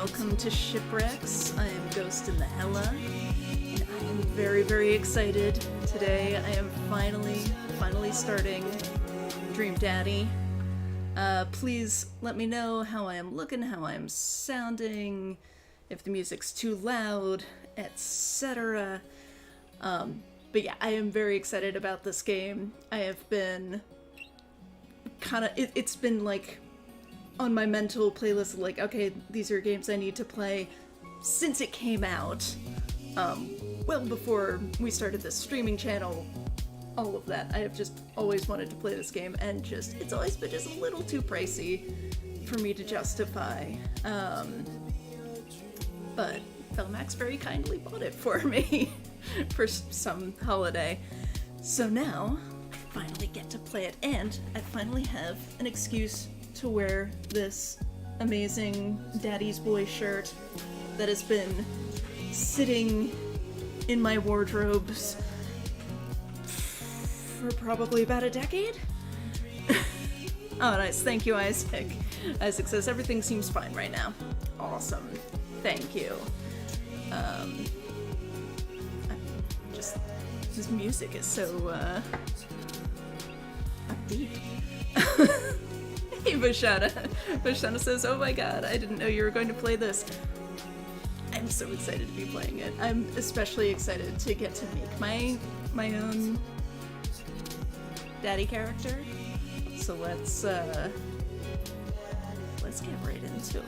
welcome to Shipwrecks. I am Ghost in the Hella, and I am very, very excited. Today I am finally starting Dream Daddy. Please let me know how I am looking, how I am sounding, if the music's too loud, etc. But yeah, I am very excited about this game. I have been it's been like on my mental playlist, like, okay, these are games I need to play since it came out. Well before we started this streaming channel, all of that. I have just always wanted to play this game, and it's always been just a little too pricey for me to justify. But Felmax very kindly bought it for me for some holiday. So now I finally get to play it, and I finally have an excuse to wear this amazing Daddy's Boy shirt that has been sitting in my wardrobes for probably about a decade. Oh, nice. Thank you, Isaac. Isaac says everything seems fine right now. Awesome. Thank you. This music is so, upbeat. Hey, Vashana. Vashana says, oh my god, I didn't know you were going to play this. I'm so excited to be playing it. I'm especially excited to get to make my own daddy character. So let's get right into it.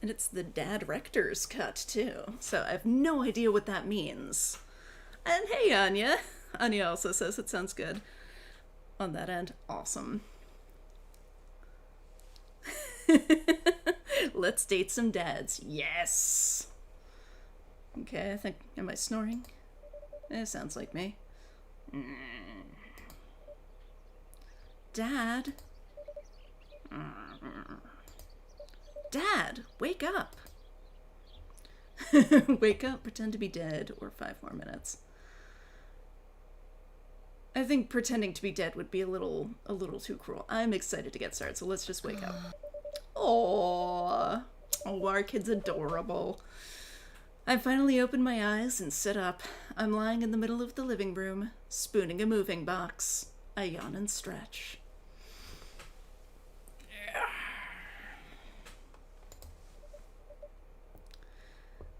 And it's the Dad Rector's cut, too. So I have no idea what that means. And hey, Anya. Anya also says it sounds good on that end. Awesome. Let's date some dads. Yes! Okay, I think... Am I snoring? It sounds like me. Dad? Dad, wake up! Wake up, pretend to be dead, or 5 more minutes. I think pretending to be dead would be a little too cruel. I'm excited to get started, so let's just wake up. Aww. Oh, our kid's adorable. I finally opened my eyes and sit up. I'm lying in the middle of the living room, spooning a moving box. I yawn and stretch.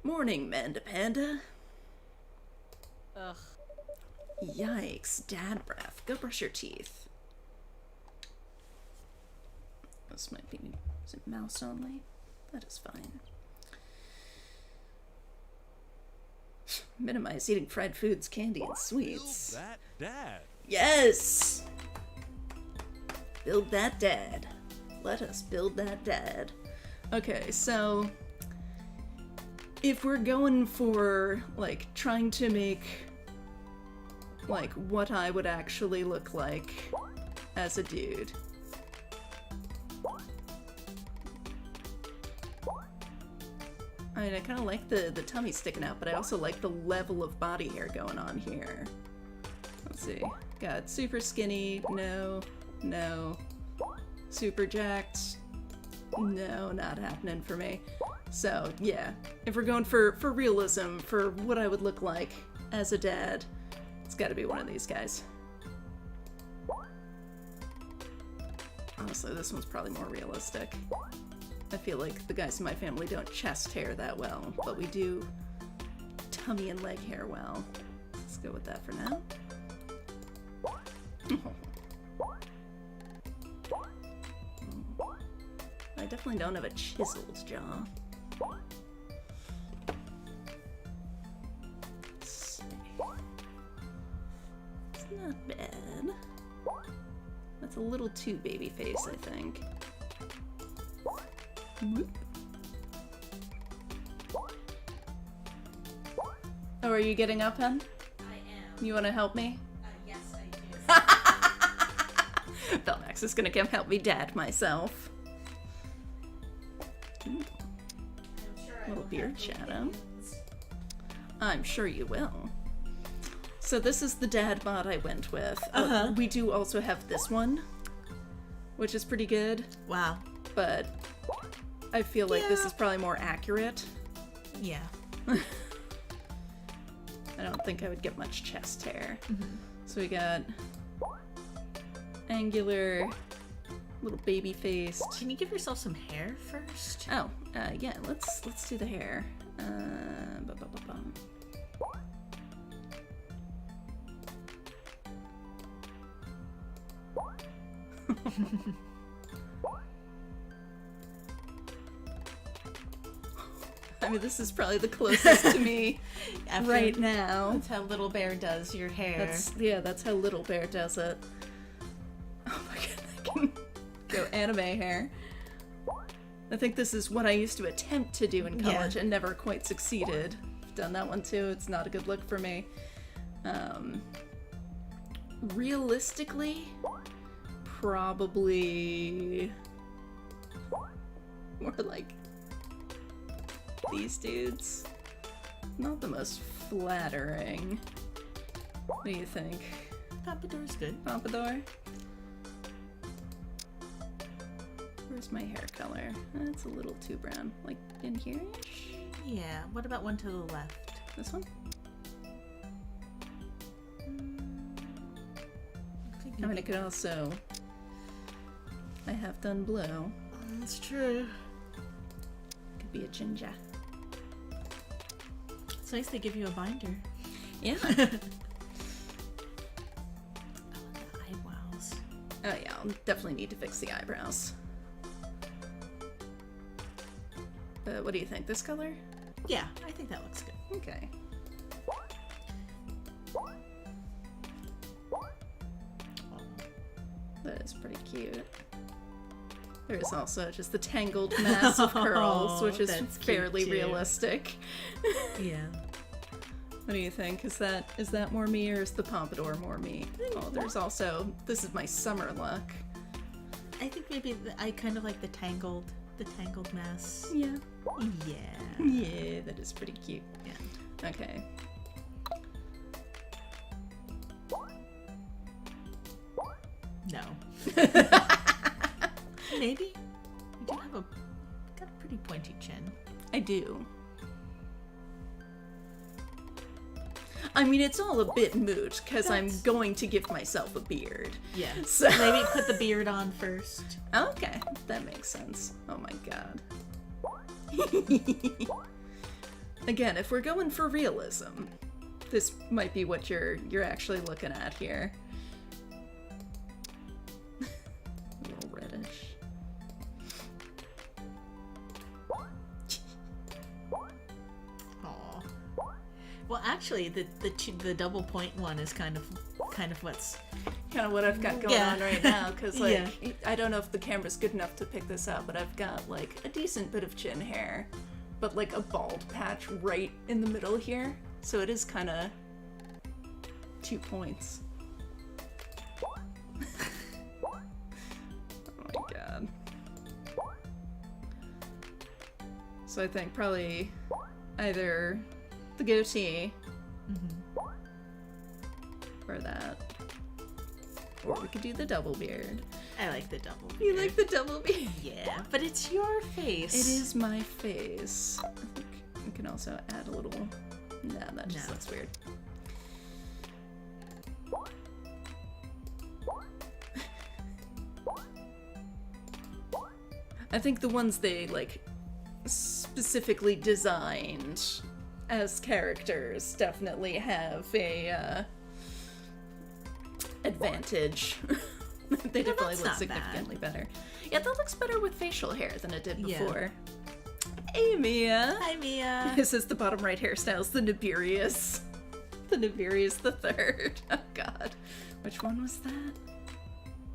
Morning, Manda Panda. Ugh. Yikes, dad breath. Go brush your teeth. This might be... Is it mouse only? That is fine. Minimize eating fried foods, candy, and sweets. Build that dad. Yes! Build that dad. Let us build that dad. Okay, so... if we're going for, like, trying to make... like, what I would actually look like as a dude. I mean, I kind of like the tummy sticking out, but I also like the level of body hair going on here. Let's see. Got super skinny, no, no. Super jacked, no, not happening for me. So, yeah, if we're going for realism, for what I would look like as a dad, it's gotta be one of these guys. Honestly, this one's probably more realistic. I feel like the guys in my family don't chest hair that well, but we do tummy and leg hair well. Let's go with that for now. I definitely don't have a chiseled jaw. Let's see. It's not bad. That's a little too baby face, I think. Whoop. Oh, are you getting up, hun? I am. You want to help me? Yes, I do. Belmax is gonna come help me dad myself. I'm sure I Little will beard have shadow. opinions. I'm sure you will. So this is the dad mod I went with. Uh-huh. We do also have this one. which is pretty good, Wow. but I feel like this Yeah. is probably more accurate. Yeah. I don't think I would get much chest hair. Mm-hmm. So we got angular, little baby faced. Can you give yourself some hair first? Oh, yeah. Let's do the hair. Ba-ba-ba-bum. I mean, this is probably the closest to me right now. That's how Little Bear does your hair. That's how Little Bear does it. Oh my god, I can go anime hair. I think this is what I used to attempt to do in college and never quite succeeded. I've done that one too. It's not a good look for me. Realistically, probably more like these dudes. Not the most flattering. What do you think? Pompadour's good. Pompadour? Where's my hair color? It's a little too brown. Like in here-ish? Yeah. What about one to the left? This one? I mean, it could also... I have done blue. That's true. Could be a ginger. It's nice they give you a binder. Yeah. Oh, and the eyebrows. Oh yeah, I'll definitely need to fix the eyebrows. But what do you think? This color? Yeah, I think that looks good. Okay. That is pretty cute. There's also just the tangled mass of curls, which is That's cute, fairly too. realistic. Yeah. What do you think? Is that more me, or is the pompadour more me? Oh, there's also, this is my summer look. I think maybe I kind of like the tangled mess. Yeah. Yeah. Yeah, that is pretty cute. Yeah. Okay. No. Maybe. You do have got a pretty pointy chin. I do. I mean, it's all a bit moot, because I'm going to give myself a beard. Yeah. So Maybe put the beard on first. Okay, that makes sense. Oh my god. Again, if we're going for realism, this might be what you're actually looking at here. A little reddish. Aw. Well, actually, the double point one is kind of what's. Kind of what I've got going Yeah. on right now, because like Yeah. I don't know if the camera's good enough to pick this up, but I've got like a decent bit of chin hair, but like a bald patch right in the middle here, so it is kind of 2 points. Oh my god. So I think probably either the goatee or that. Or we could do the double beard. I like the double beard. You like the double beard? Yeah, but it's your face. It is my face. I think we can also add a little... Nah, that just No. looks weird. I think the ones they, like, specifically designed as characters definitely have a, advantage. They definitely that's look not significantly better. Yeah, that looks better with facial hair than it did Yeah. before. Hey, Mia! Hi, Mia. This is the bottom right hairstyles, the Nibirius. The Nibirius the Third. Oh god. Which one was that?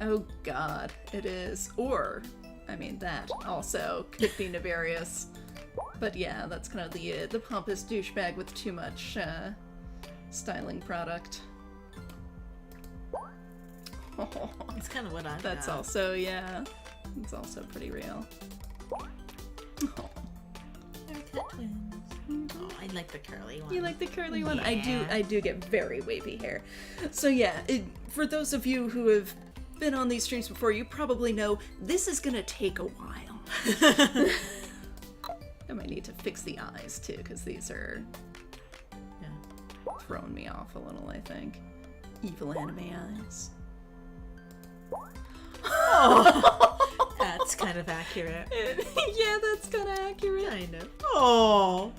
Oh god, it is. Or, I mean, that also could be Nibirius. But yeah, that's kind of the pompous douchebag with too much styling product. Oh, It's kind of what I've that's got. also, yeah. It's also pretty real. Oh. Haircut twins. Oh, I like the curly one. You like the curly one? Yeah. I do get very wavy hair. So yeah, for those of you who have been on these streams before, you probably know this is gonna take a while. I might need to fix the eyes too, because these are throwing me off a little, I think. Evil anime eyes. Oh, that's kind of accurate. Yeah, that's kind of accurate. Kind of. Oh.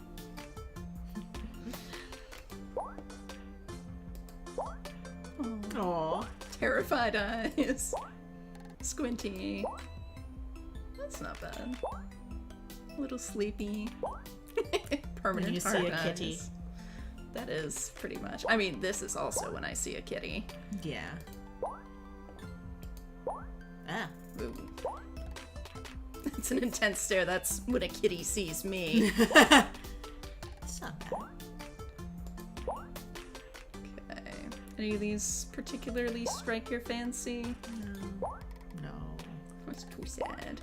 Oh. Terrified eyes. Squinty. That's not bad. A little sleepy. Permanent When you see hard a kitty. eyes. That is pretty much. I mean, this is also when I see a kitty. Yeah. Ah. Ooh. It's an intense stare. That's when a kitty sees me. It's not bad. Okay. Any of these particularly strike your fancy? No. No. That's too sad.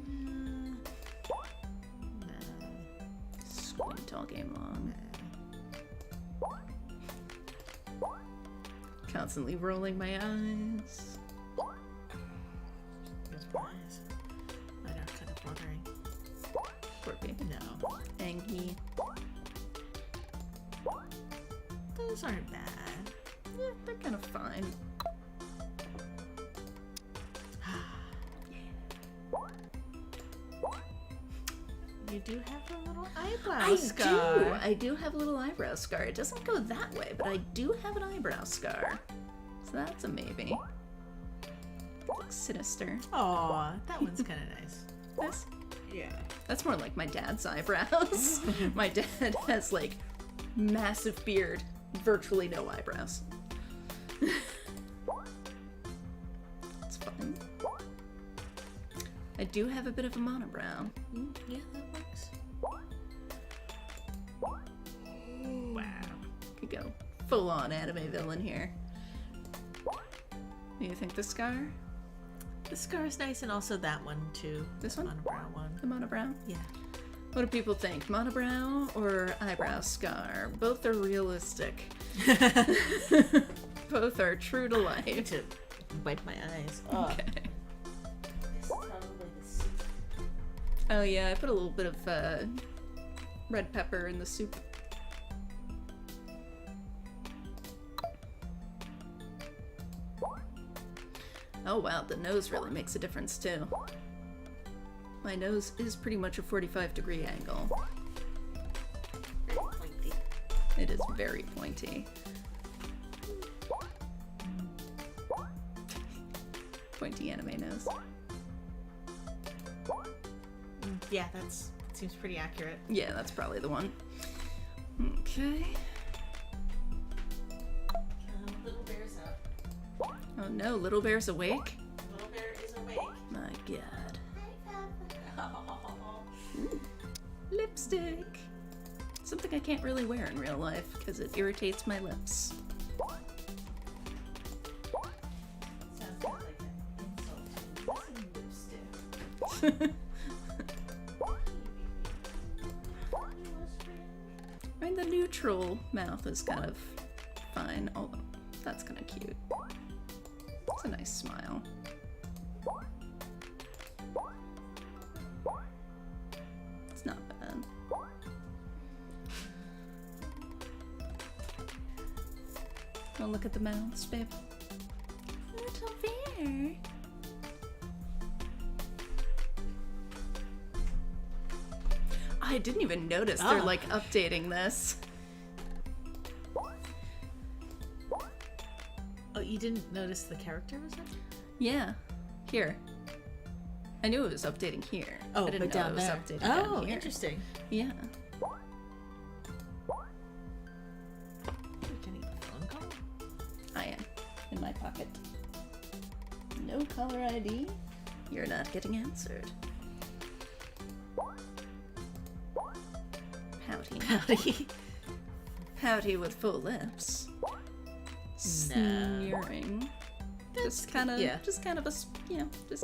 No. Squint all game long. Constantly rolling my eyes. Here's my eyes. Mine are kind of wandering. Poor baby. No. Angie. Those aren't bad. Yeah, they're kind of fine. You do have a little eyebrow scar. I do have a little eyebrow scar. It doesn't go that way, but I do have an eyebrow scar. So that's a maybe. Looks sinister. Aw, that one's kind of nice. This? Yeah. That's more like my dad's eyebrows. My dad has like massive beard, virtually no eyebrows. It's fun. I do have a bit of a monobrow. Yeah, that works. Wow. Could go full on anime villain here. Do you think the scar? The scar is nice, and also that one too. This the one? monobrow one. The monobrow? Yeah. What do people think? Monobrow or eyebrow scar? Both are realistic. Both are true to I need life. to wipe my eyes. Okay. This is probably the soup. Oh yeah, I put a little bit of red pepper in the soup. Oh wow, the nose really makes a difference too. My nose is pretty much a 45-degree angle. Very pointy. It is very pointy. Pointy anime nose. Yeah, that seems pretty accurate. Yeah, that's probably the one. Okay. Little bear's up. Oh no, little bear's awake? Little bear is awake. My god. Oh. Lipstick! Something I can't really wear in real life because it irritates my lips. Sounds kind of like an insult. What's in lipstick? I mean, the neutral mouth is kind of fine, although that's kind of cute. It's a nice smile. It's not bad. Wanna look at the mouths, babe? Little bear. I didn't even notice they're Oh. like updating this. Oh, you didn't notice the character was up? Yeah, here. I knew it was updating here. Oh, I didn't but know down it was there. updating down Oh, here. interesting. Yeah. Can you get a phone call? I am. In my pocket. No caller ID. You're not getting answered. Pouty. Howdy. Pouty with full lips. Sneering. Just kind of, yeah. just kind of a, just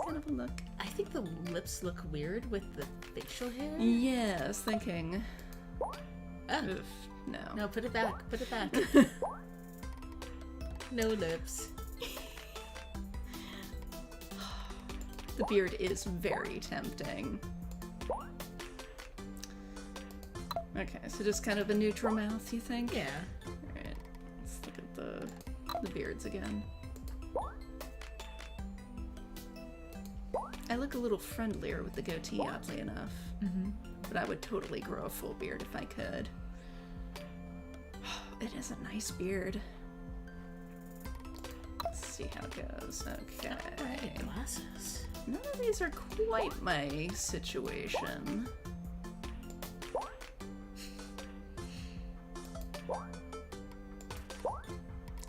kind of a look. I think the lips look weird with the facial hair. Yeah, I was thinking. Ah, Oof, no. no, put it back. Put it back. No lips. The beard is very tempting. Okay, so just kind of a neutral mouth, you think? Yeah. Alright, let's look at the beards again. I look a little friendlier with the goatee, oddly enough. Mm-hmm. But I would totally grow a full beard if I could. It is a nice beard. Let's see how it goes. Okay. Right, glasses. None of these are quite my situation.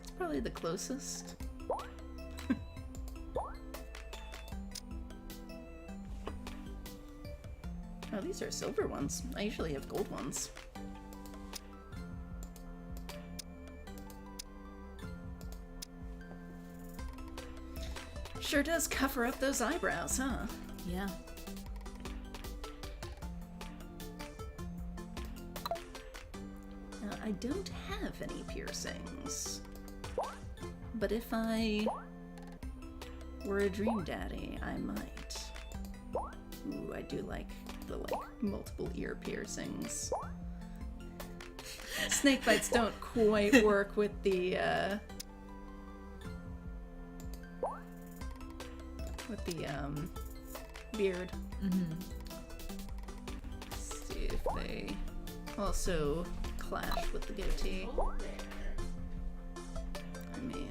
It's probably the closest. Oh, these are silver ones. I usually have gold ones. Sure does cover up those eyebrows, huh? Yeah. I don't have any piercings. But if I were a dream daddy, I might. Ooh, I do like the multiple ear piercings. Snake bites don't quite work with the beard. Mm-hmm. Let's see if they also clash with the goatee. Oh, there. I mean,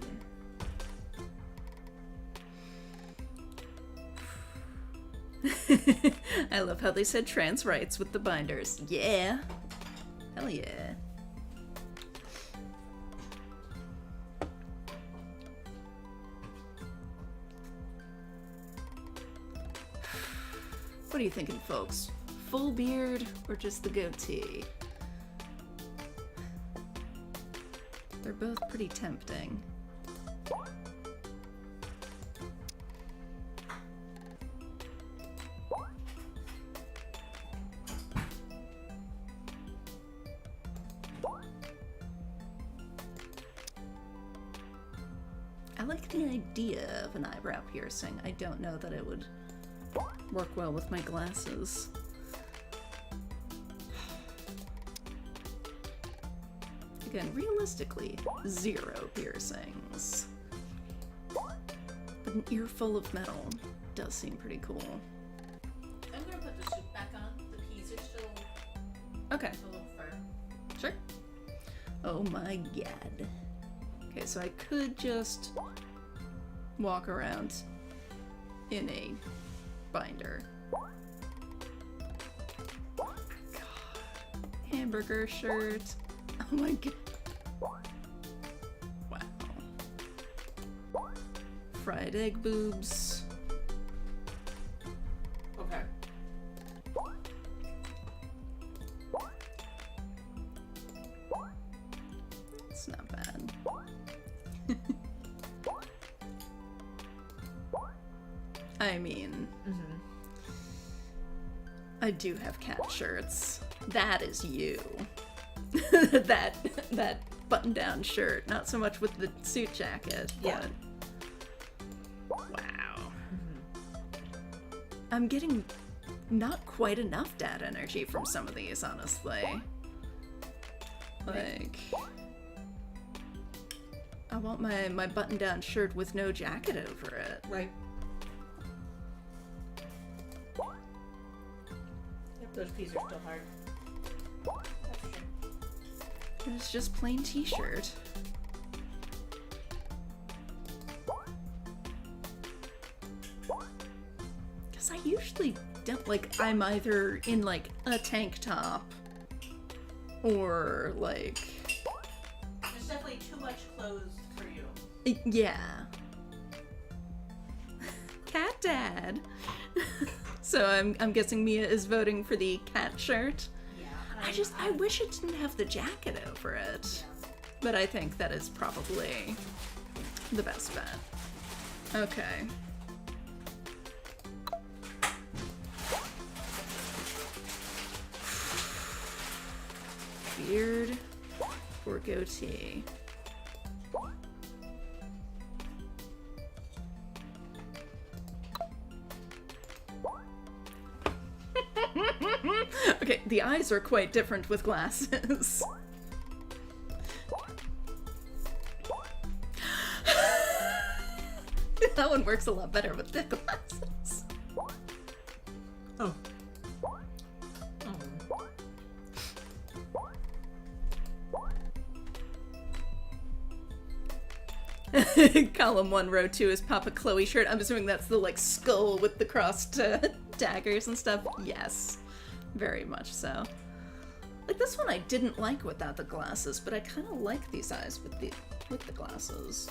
I love how they said trans rights with the binders. Yeah. Hell yeah. What are you thinking, folks? Full beard or just the goatee? They're both pretty tempting. I like the idea of an eyebrow piercing. I don't know that it would work well with my glasses. Again, realistically, 0 piercings. But an earful of metal does seem pretty cool. I'm gonna put the suit back on. The peas are still Okay, a little firm. sure. Oh my god. Okay, so I could just walk around in a binder. God. Hamburger shirt. Oh my god. Wow. Fried egg boobs. Okay. It's not bad. I mean, I do have cat shirts. That is you. that button-down shirt, not so much with the suit jacket. Yeah. But wow. I'm getting not quite enough dad energy from some of these, honestly. Like, I want my button-down shirt with no jacket over it. Right. Yep, those peas are still hard. That's true. It's just plain t-shirt. Because I usually don't, like, I'm either in, like, a tank top or, like... There's definitely too much clothes for you. Yeah. Cat dad. So I'm guessing Mia is voting for the cat shirt. Yeah. I wish it didn't have the jacket over it. But I think that is probably the best bet. Okay. Beard or goatee? the eyes are quite different with glasses. That one works a lot better with the glasses. Oh. Column 1, row 2 is Papa Chloe shirt. I'm assuming that's the, like, skull with the crossed daggers and stuff. Yes. Very much so. Like, this one I didn't like without the glasses, but I kind of like these eyes with the glasses.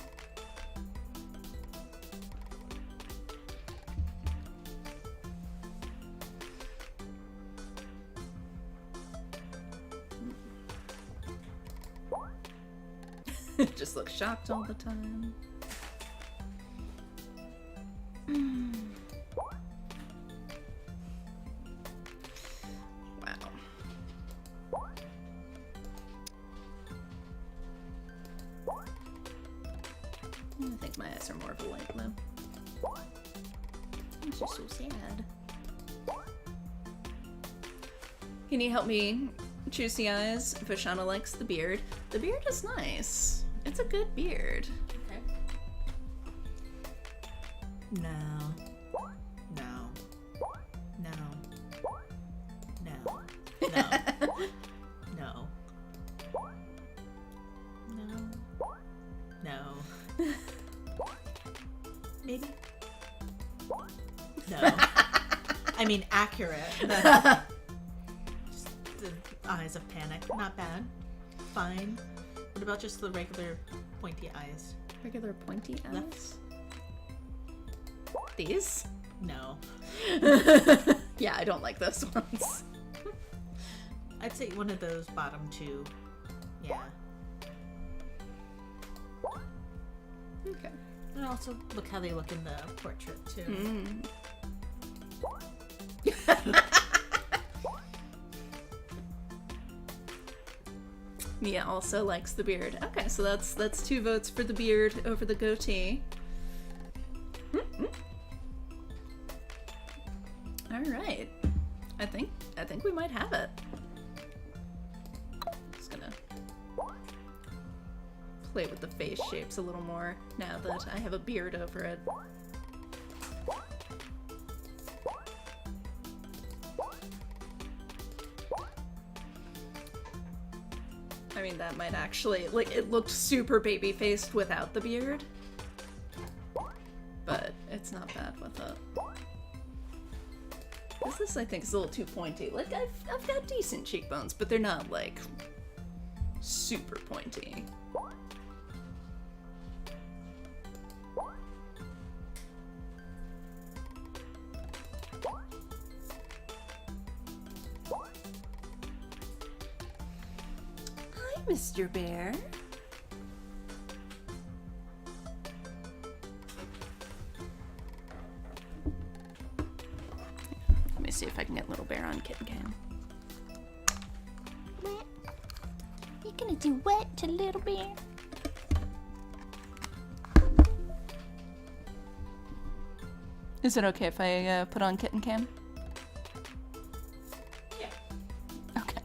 Just look shocked all the time. Wow. I think my eyes are more of a light blue. These are so sad. Can you help me choose the eyes? Vashana likes the beard. The beard is nice. It's a good beard. Okay. No. No. No. No. No. No. No. Maybe. No. I mean, accurate. Just the eyes of panic. Not bad. Fine. What about just the regular pointy eyes? Regular pointy eyes? Left? These? No. Yeah, I don't like those ones. I'd say one of those bottom two. Yeah. Okay. And also look how they look in the portrait too. Mm. Mia also likes the beard. Okay, so that's 2 votes for the beard over the goatee. All right. I think we might have it. Just gonna play with the face shapes a little more now that I have a beard over it. I mean, that might actually, like, it looked super baby-faced without the beard, but it's not bad with it. This, I think, is a little too pointy. Like, I've got decent cheekbones, but they're not, like, super pointy. Hi, Mr. Bear. Let me see if I can get Little Bear on Kitten Cam. What? You gonna do what to Little Bear? Is it okay if I put on Kitten Cam? Yeah. Okay.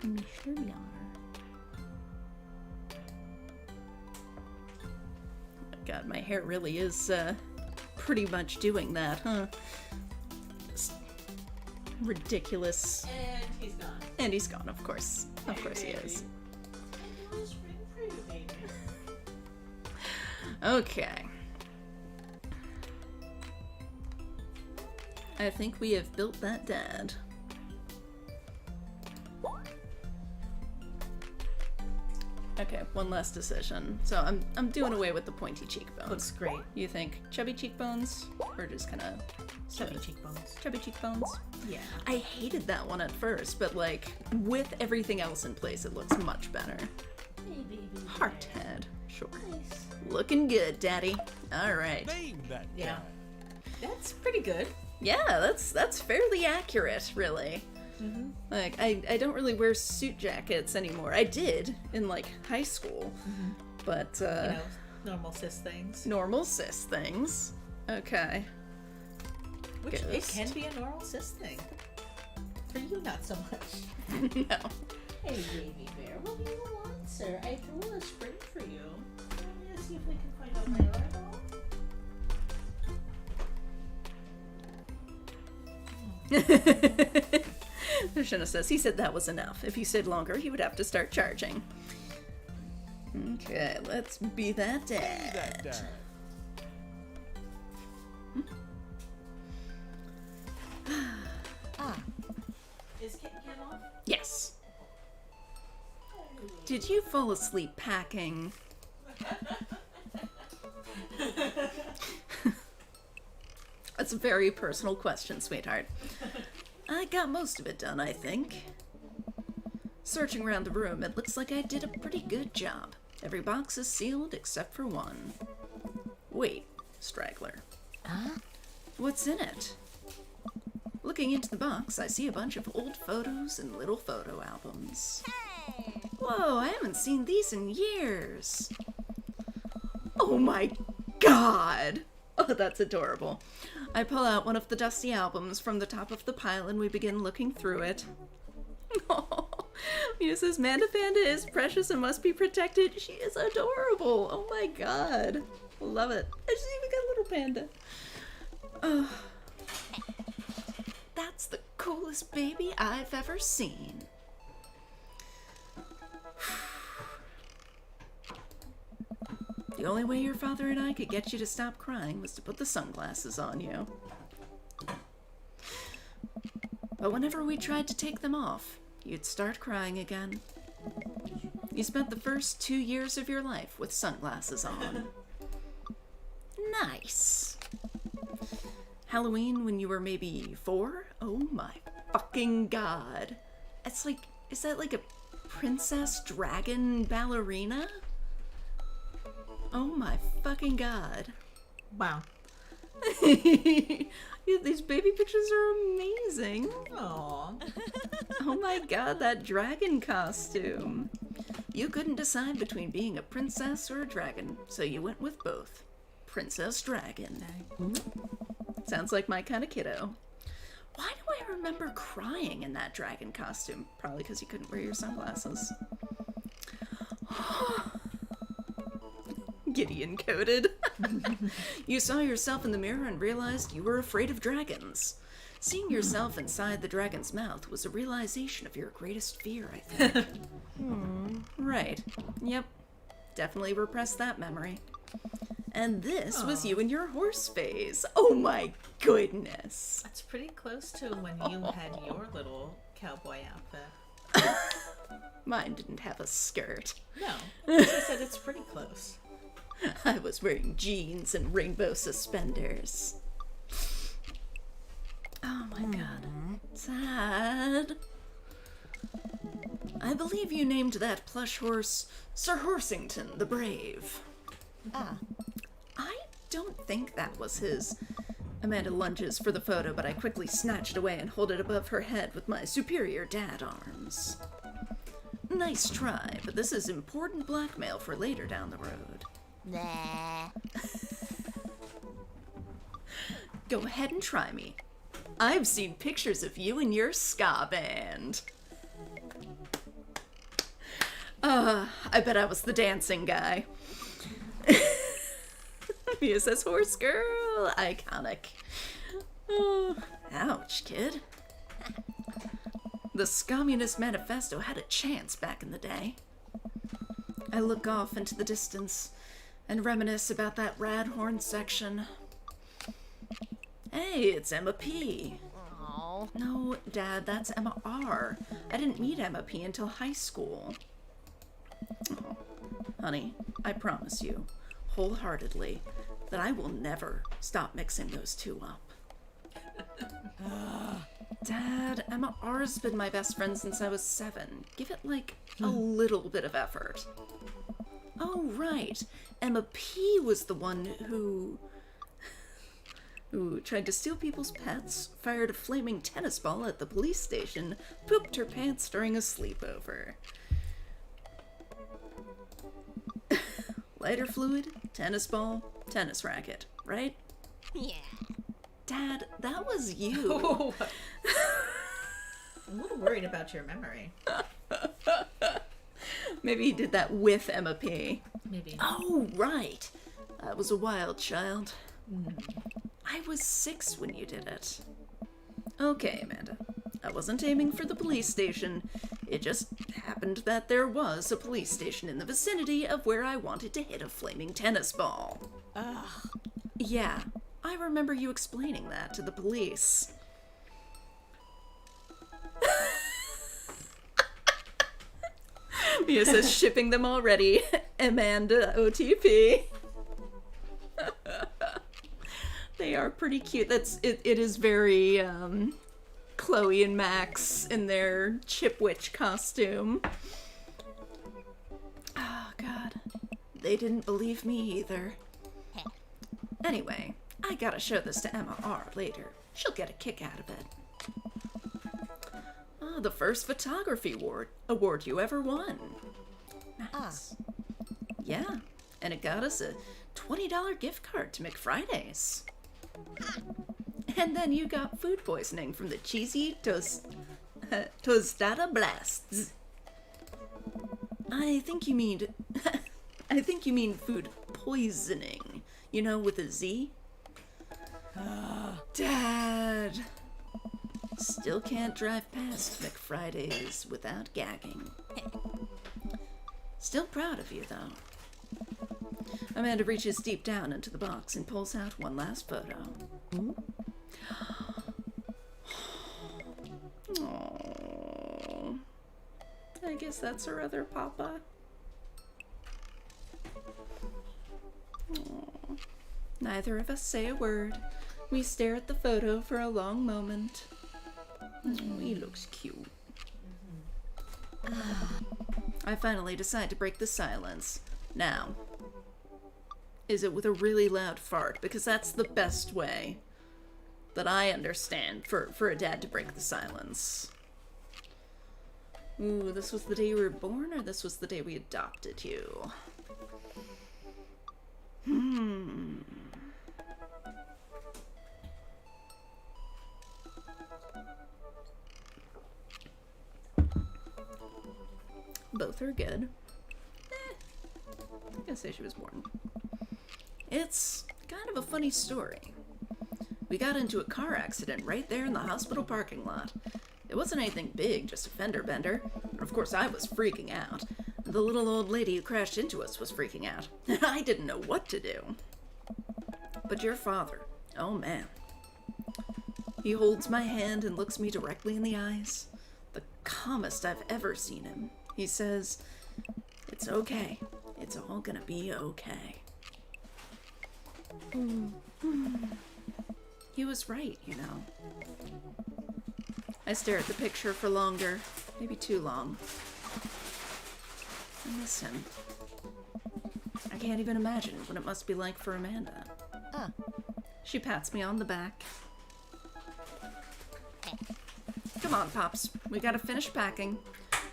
Mr. Yar. Oh my god, my hair really is pretty much doing that, huh? Just ridiculous. And he's gone. And he's gone, of course. Of course he is. And it was spring for you, baby. Okay. I think we have built that dad. Okay, one last decision. So I'm doing away with the pointy cheekbones. Looks great. You think chubby cheekbones or just kind of Chubby cheekbones. chubby cheekbones? Yeah. I hated that one at first, but like with everything else in place, it looks much better. Hey, baby. Heart head, sure. Nice. Looking good, Daddy. All right. Name that Yeah. guy. That's pretty good. Yeah, that's fairly accurate, really. Mm-hmm. Like, I don't really wear suit jackets anymore. I did in, like, high school. Mm-hmm. But, You know, normal cis things. normal cis things. Okay. Which it Ghost. can be a normal cis thing. For you, not so much. No. Hey, baby bear, what do you want, sir? I drew a spring for you. Let's see if we can find out my rival. Shana says he said that was enough. If he stayed longer, he would have to start charging. Okay, let's be that dad. Is Kitten Cat off? Yes. Did you fall asleep packing? That's a very personal question, sweetheart. I got most of it done, I think. Searching around the room, it looks like I did a pretty good job. Every box is sealed except for one. Wait, straggler. Huh? What's in it? Looking into the box, I see a bunch of old photos and little photo albums. Whoa, I haven't seen these in years. Oh my god! Oh, that's adorable. I pull out one of the dusty albums from the top of the pile and we begin looking through it. Oh, Mia says, Manda Panda is precious and must be protected. She is adorable. Oh my god. Love it. She's even got a little panda. Oh. That's the coolest baby I've ever seen. The only way your father and I could get you to stop crying was to put the sunglasses on you. But whenever we tried to take them off, you'd start crying again. You spent the first 2 years of your life with sunglasses on. Nice. Halloween when you were maybe 4? Oh my fucking god. It's like, is that like a princess dragon ballerina? Oh my fucking god. Wow. Yeah, these baby pictures are amazing. Aww. Oh my god, that dragon costume. You couldn't decide between being a princess or a dragon, so you went with both. Princess Dragon. Sounds like my kind of kiddo. Why do I remember crying in that dragon costume? Probably because you couldn't wear your sunglasses. Gideon coded. You saw yourself in the mirror and realized you were afraid of dragons. Seeing yourself inside the dragon's mouth was a realization of your greatest fear, I think. Right. Yep. Definitely repressed that memory. And this was you in your horse phase. Oh my goodness. That's pretty close to when you had your little cowboy outfit. Mine didn't have a skirt. No, as I said, it's pretty close. I was wearing jeans and rainbow suspenders. Oh my god. Sad. I believe you named that plush horse Sir Horsington the Brave. Ah. I don't think that was his. Amanda lunges for the photo, but I quickly snatch it away and hold it above her head with my superior dad arms. Nice try, but this is important blackmail for later down the road. Nah. Go ahead and try me. I've seen pictures of you and your ska band. I bet I was the dancing guy. Mia says, horse girl, iconic. Oh, ouch, kid. The Communist Manifesto had a chance back in the day. I look off into the distance and reminisce about that rad horn section. Hey, it's Emma P. Oh. No, Dad, that's Emma R. I didn't meet Emma P until high school. Oh, honey, I promise you, wholeheartedly, that I will never stop mixing those two up. Dad, Emma R's been my best friend since I was 7. Give it, like, a little bit of effort. Oh, right. Emma P was the one who... who tried to steal people's pets, fired a flaming tennis ball at the police station, pooped her pants during a sleepover. Lighter fluid, tennis ball, tennis racket, right? Yeah. Dad, that was you. I'm a little worried about your memory. Maybe he did that with Emma P. Maybe. Oh, right. I was a wild child. I was 6 when you did it. Okay, Amanda. I wasn't aiming for the police station. It just happened that there was a police station in the vicinity of where I wanted to hit a flaming tennis ball. Ugh. Yeah, I remember you explaining that to the police. Mia says shipping them already. Amanda OTP. They are pretty cute. It is very Chloe and Max in their Chipwitch costume. Oh god. They didn't believe me either. Anyway, I gotta show this to Emma R later. She'll get a kick out of it. Oh, the first photography award you ever won. Nice. Yeah, and it got us a $20 gift card to McFridays. And then you got food poisoning from the cheesy tostada blasts. I think you mean food poisoning. You know, with a Z. Dad. Still can't drive past McFridays without gagging. Still proud of you, though. Amanda reaches deep down into the box and pulls out one last photo. Aww. I guess that's her other papa. Aww. Neither of us say a word. We stare at the photo for a long moment. He looks cute. I finally decide to break the silence. Now, is it with a really loud fart? Because that's the best way that I understand for a dad to break the silence. Ooh, this was the day you were born, or this was the day we adopted you? Both are good. I'm gonna say she was born. It's kind of a funny story. We got into a car accident right there in the hospital parking lot. It wasn't anything big, just a fender bender. And of course I was freaking out. The little old lady who crashed into us was freaking out. I didn't know what to do. But your father, oh man. He holds my hand and looks me directly in the eyes. The calmest I've ever seen him. He says, "It's okay. It's all gonna be okay." He was right, you know. I stare at the picture for longer, maybe too long. I miss him. I can't even imagine what it must be like for Amanda. She pats me on the back. Come on, Pops. We gotta finish packing.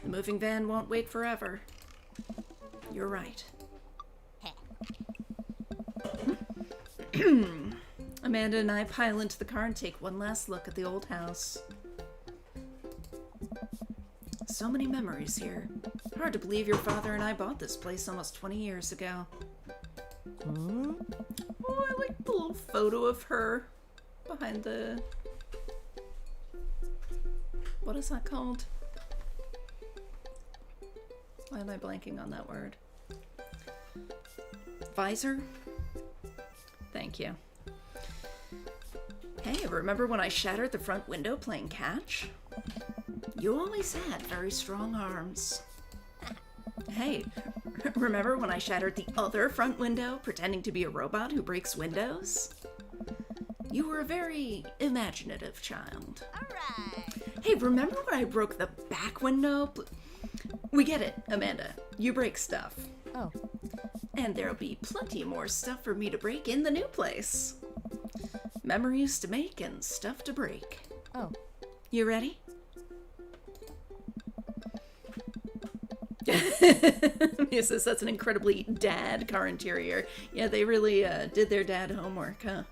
The moving van won't wait forever. You're right. Amanda and I pile into the car and take one last look at the old house. So many memories here. Hard to believe your father and I bought this place almost 20 years ago. Oh, I like the little photo of her behind the... What is that called? Why am I blanking on that word? Visor? Thank you. Hey, remember when I shattered the front window playing catch? You always had very strong arms. Hey, remember when I shattered the other front window pretending to be a robot who breaks windows? You were a very imaginative child. Alright. Hey, remember when I broke the back window? We get it, Amanda. You break stuff. Oh. And there'll be plenty more stuff for me to break in the new place. Memories to make and stuff to break. Oh. You ready? Mia says that's an incredibly dad car interior. Yeah, they really did their dad homework, huh?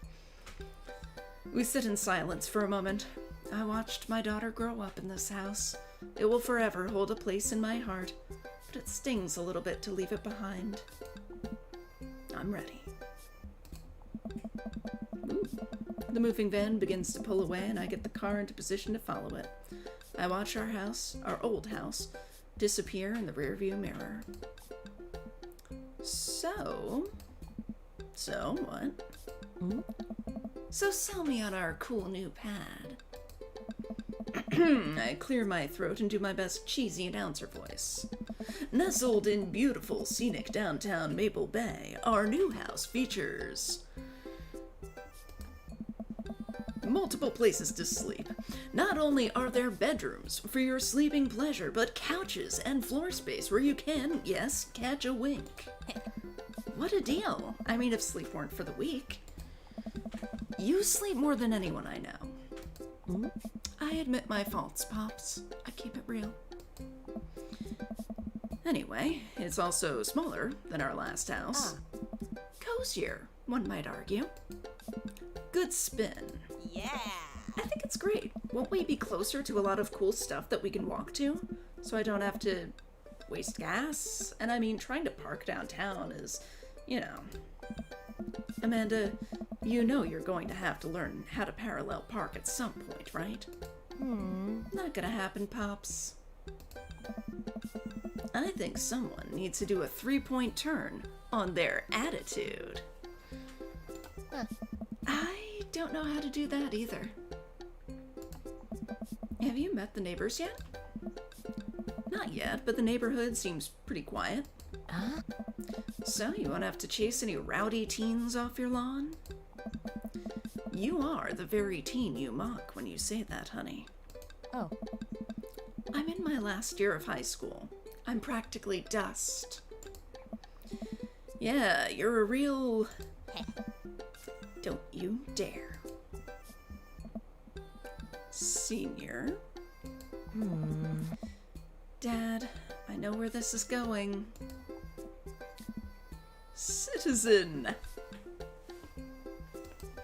We sit in silence for a moment. I watched my daughter grow up in this house. It will forever hold a place in my heart, but it stings a little bit to leave it behind. I'm ready. Ooh. The moving van begins to pull away, and I get the car into position to follow it. I watch our house, our old house, disappear in the rearview mirror. So what? Hmm? So sell me on our cool new pad. I clear my throat and do my best cheesy announcer voice. Nestled in beautiful, scenic downtown Maple Bay, our new house features multiple places to sleep. Not only are there bedrooms for your sleeping pleasure, but couches and floor space where you can, yes, catch a wink. What a deal. I mean, if sleep weren't for the weak. You sleep more than anyone I know. I admit my faults, Pops. I keep it real. Anyway, it's also smaller than our last house. Cozier, one might argue. Good spin. Yeah. I think it's great. Won't we be closer to a lot of cool stuff that we can walk to? So I don't have to waste gas? And I mean, trying to park downtown is, you know. Amanda, you know you're going to have to learn how to parallel park at some point, right? Not gonna happen, Pops. I think someone needs to do a 3-point turn on their attitude. I don't know how to do that either. Have you met the neighbors yet? Not yet, but the neighborhood seems pretty quiet. So, you won't have to chase any rowdy teens off your lawn? You are the very teen you mock when you say that, honey. Oh. I'm in my last year of high school. I'm practically dust. Yeah, you're a real... Don't you dare. Senior. Dad, I know where this is going. Citizen.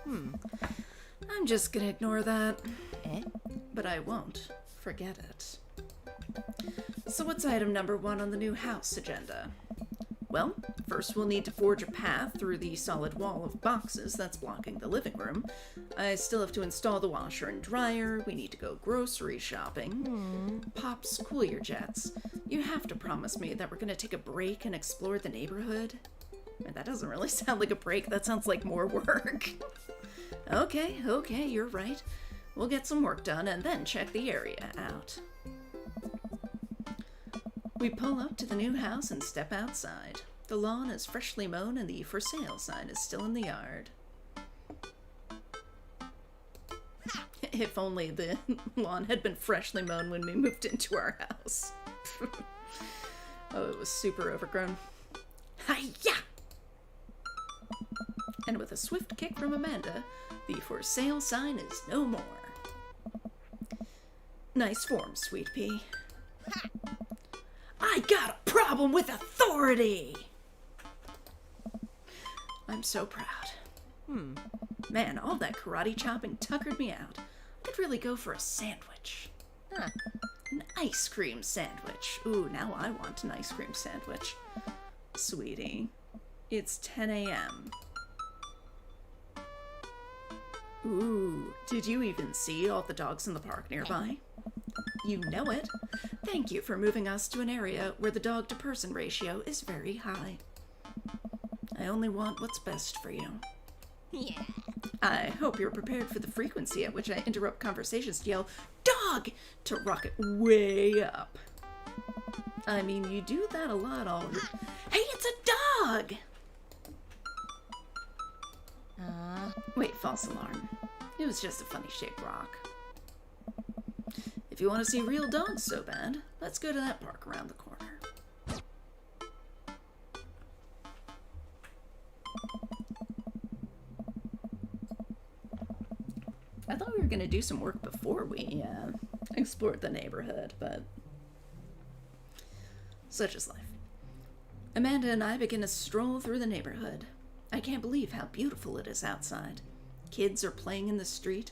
I'm just gonna ignore that. But I won't forget it. So what's item number 1 on the new house agenda? Well, first we'll need to forge a path through the solid wall of boxes that's blocking the living room. I still have to install the washer and dryer. We need to go grocery shopping. Pops, cool your jets. You have to promise me that we're gonna take a break and explore the neighborhood. That doesn't really sound like a break. That sounds like more work. Okay, you're right. We'll get some work done and then check the area out. We pull up to the new house and step outside. The lawn is freshly mown and the for sale sign is still in the yard. If only the lawn had been freshly mown when we moved into our house. Oh, it was super overgrown. Hi-ya! And with a swift kick from Amanda, the for sale sign is no more. Nice form, Sweet Pea. I got a problem with authority! I'm so proud. Man, all that karate chopping tuckered me out. I could really go for a sandwich. An ice cream sandwich. Ooh, now I want an ice cream sandwich. Sweetie, it's 10 a.m. Ooh, did you even see all the dogs in the park nearby? You know it. Thank you for moving us to an area where the dog-to-person ratio is very high. I only want what's best for you. Yeah. I hope you're prepared for the frequency at which I interrupt conversations to yell, "Dog!" to rocket way up. I mean, you do that a lot already. Hey, it's a dog! Wait, false alarm. It was just a funny shaped rock. If you want to see real dogs so bad, let's go to that park around the corner. do some work before we explored the neighborhood, but such is life. Amanda and I begin a stroll through the neighborhood. I can't believe how beautiful it is outside. Kids are playing in the street,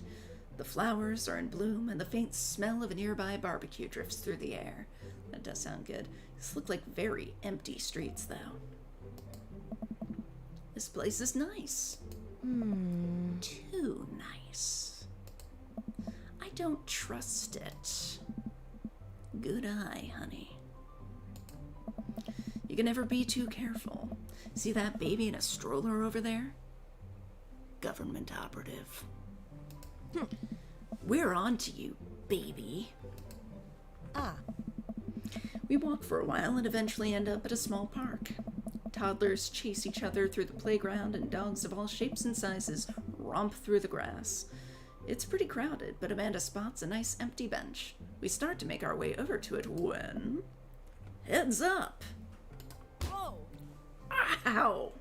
the flowers are in bloom, and the faint smell of a nearby barbecue drifts through the air. That does sound good. These look like very empty streets, though. This place is nice. Too nice. I don't trust it. Good eye, honey. You can never be too careful. See that baby in a stroller over there? Government operative. We're on to you, baby. We walk for a while and eventually end up at a small park. Toddlers chase each other through the playground, and dogs of all shapes and sizes romp through the grass. It's pretty crowded, but Amanda spots a nice empty bench. We start to make our way over to it when... Heads up! Whoa! Ow!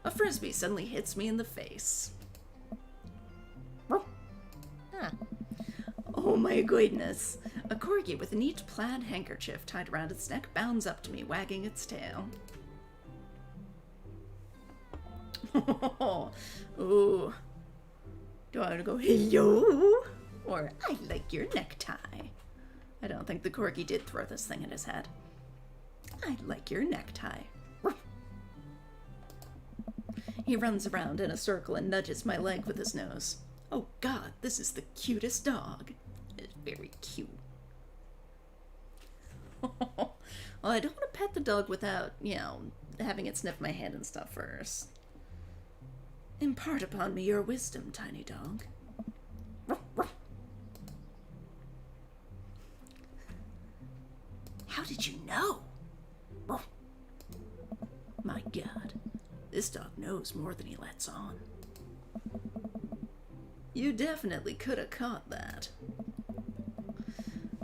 A frisbee suddenly hits me in the face. Oh my goodness! A corgi with a neat plaid handkerchief tied around its neck bounds up to me, wagging its tail. Ooh. Do I want to go, hello? Or, I like your necktie. I don't think the corgi did throw this thing at his head. I like your necktie. He runs around in a circle and nudges my leg with his nose. Oh god, this is the cutest dog. It's very cute. Well, I don't want to pet the dog without, having it sniff my hand and stuff first. Impart upon me your wisdom, tiny dog. How did you know? My god, this dog knows more than he lets on. You definitely could have caught that.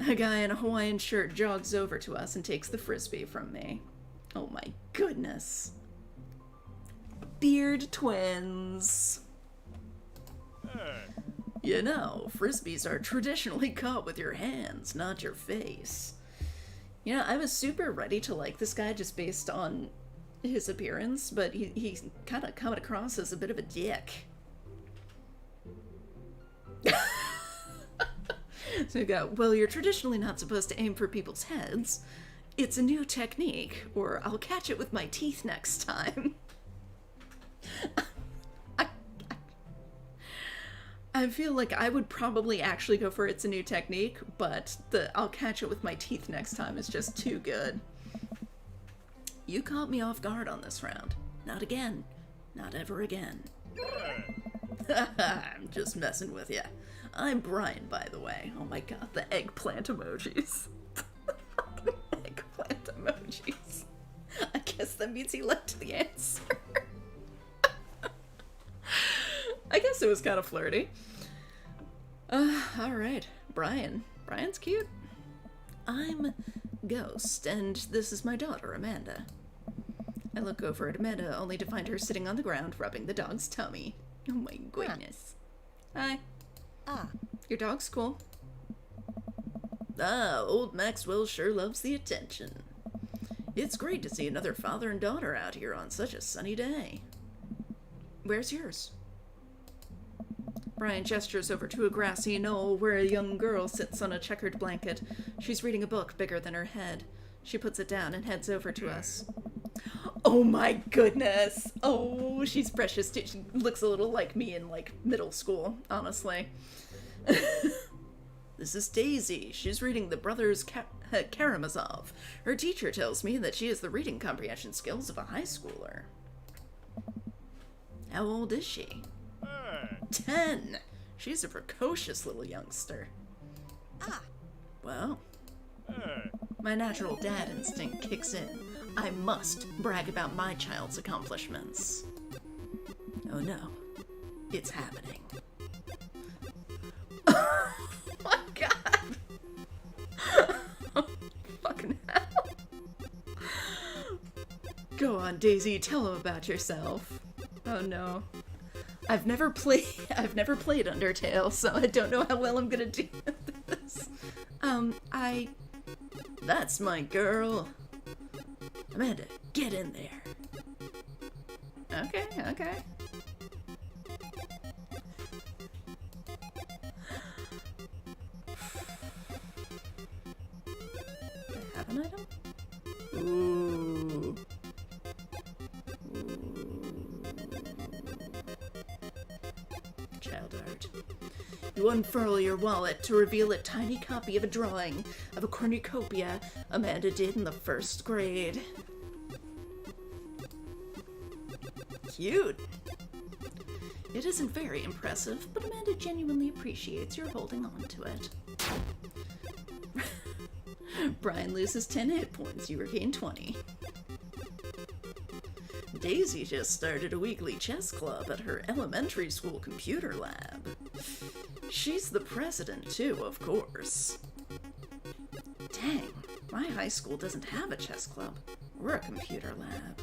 A guy in a Hawaiian shirt jogs over to us and takes the frisbee from me. Oh my goodness. Beard twins. You know, frisbees are traditionally caught with your hands, not your face. I was super ready to like this guy just based on his appearance, but he's kind of coming across as a bit of a dick. So we go, well, you're traditionally not supposed to aim for people's heads. It's a new technique, or I'll catch it with my teeth next time. I feel like I would probably actually go for it's a new technique, but the I'll catch it with my teeth next time is just too good. You caught me off guard on this round. Not again. Not ever again. I'm just messing with ya. I'm Brian, by the way. Oh my god, the eggplant emojis. Eggplant emojis. I guess that means he liked the answer. I guess it was kind of flirty. Alright. Brian. Brian's cute. I'm Ghost, and this is my daughter, Amanda. I look over at Amanda, only to find her sitting on the ground, rubbing the dog's tummy. Oh my goodness. Hi. Your dog's cool. Old Maxwell sure loves the attention. It's great to see another father and daughter out here on such a sunny day. Where's yours? Brian gestures over to a grassy knoll where a young girl sits on a checkered blanket. She's reading a book bigger than her head. She puts it down and heads over to us. Oh my goodness! Oh, she's precious too. She looks a little like me in, middle school, honestly. This is Daisy. She's reading The Brothers Karamazov. Her teacher tells me that she has the reading comprehension skills of a high schooler. How old is she? 10. She's a precocious little youngster. Well, my natural dad instinct kicks in. I must brag about my child's accomplishments. Oh no, it's happening. Oh my god! Fucking hell. Go on, Daisy, tell him about yourself. Oh no. I've never played Undertale, so I don't know how well I'm gonna do this. That's my girl. Amanda, get in there. Okay. Do I have an item? Ooh. Child art. You unfurl your wallet to reveal a tiny copy of a drawing of a cornucopia Amanda did in the 1st grade. Cute. It isn't very impressive, but Amanda genuinely appreciates your holding on to it. Brian loses 10 hit points, you regain 20. Daisy just started a weekly chess club at her elementary school computer lab. She's the president too, of course. Dang, my high school doesn't have a chess club or a computer lab.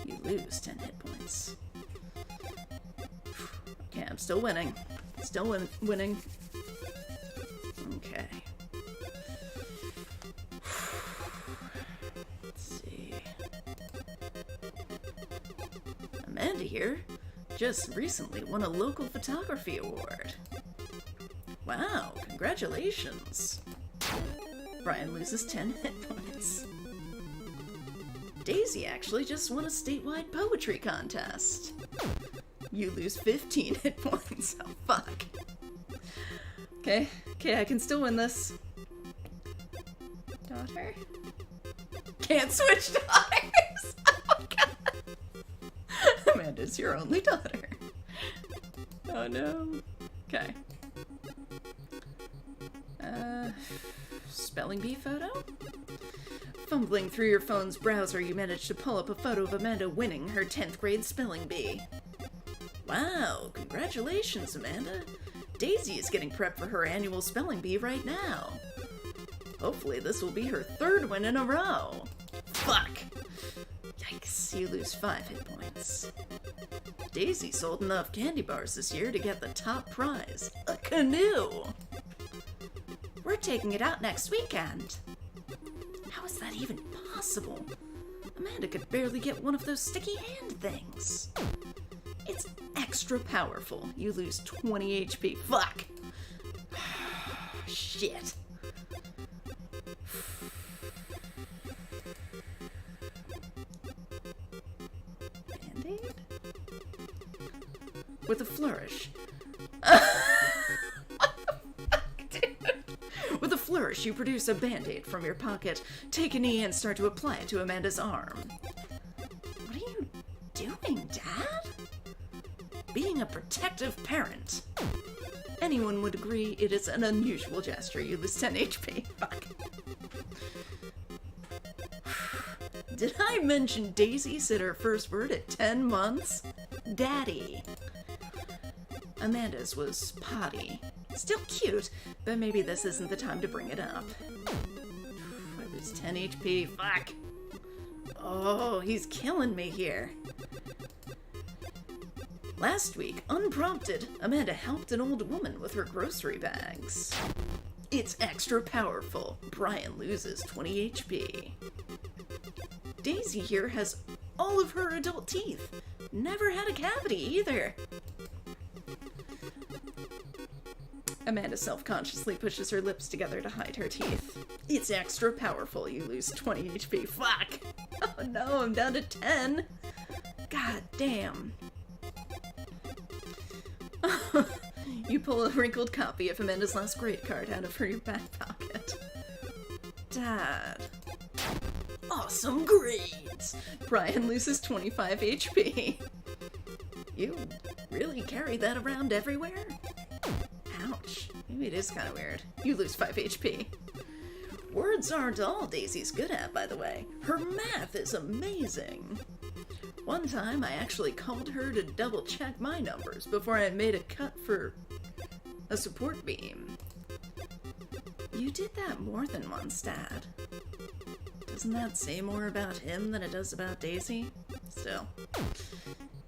You lose 10 hit points. Okay, I'm still winning. Winning. Okay. Let's see. Amanda here just recently won a local photography award. Wow, congratulations. Brian loses 10 hit points. Daisy actually just won a statewide poetry contest. You lose 15 hit points. Oh, fuck. Okay, I can still win this. Daughter? Can't switch daughters! Oh, God. Amanda's your only daughter. Oh, no. Okay. Spelling bee photo? Fumbling through your phone's browser, you managed to pull up a photo of Amanda winning her 10th grade spelling bee. Wow, congratulations, Amanda. Daisy is getting prepped for her annual spelling bee right now. Hopefully this will be her 3rd win in a row. Fuck. Yikes, you lose 5 hit points. Daisy sold enough candy bars this year to get the top prize, a canoe. We're taking it out next weekend. How is that even possible? Amanda could barely get one of those sticky hand things. It's extra powerful. You lose 20 HP. Fuck. Shit. Band-Aid? With a flourish. With a flourish, you produce a band-aid from your pocket, take a knee, and start to apply it to Amanda's arm. What are you doing, Dad? Being a protective parent. Anyone would agree it is an unusual gesture. You lose 10 HP. Fuck. Did I mention Daisy said her first word at 10 months? Daddy. Amanda's was potty. Still cute, but maybe this isn't the time to bring it up. I lose 10 HP. Fuck. Oh, he's killing me here. Last week, unprompted, Amanda helped an old woman with her grocery bags. It's extra powerful. Brian loses 20 HP. Daisy here has all of her adult teeth. Never had a cavity either. Amanda self-consciously pushes her lips together to hide her teeth. It's extra powerful. You lose 20 HP. Fuck! Oh no, I'm down to 10. God damn. You pull a wrinkled copy of Amanda's last grade card out of her back pocket. Dad. Awesome grades! Brian loses 25 HP. You really carry that around everywhere? Ouch. Maybe it is kind of weird. You lose 5 HP. Words aren't all Daisy's good at, by the way. Her math is amazing. One time, I actually called her to double-check my numbers before I made a cut for a support beam. You did that more than once, Dad. Doesn't that say more about him than it does about Daisy? Still.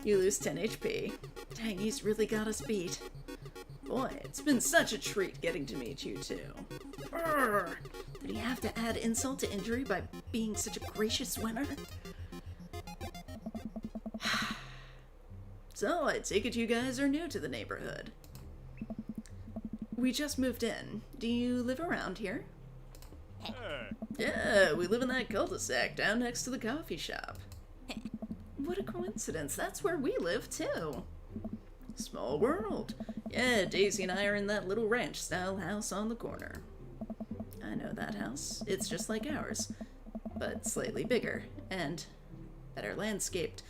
You lose 10 HP. Dang, he's really got us beat. Boy, it's been such a treat getting to meet you two. Brr. Did he have to add insult to injury by being such a gracious winner? So, I take it you guys are new to the neighborhood. We just moved in. Do you live around here? Yeah, we live in that cul-de-sac down next to the coffee shop. What a coincidence. That's where we live, too. Small world. Yeah, Daisy and I are in that little ranch-style house on the corner. I know that house. It's just like ours, but slightly bigger and better landscaped.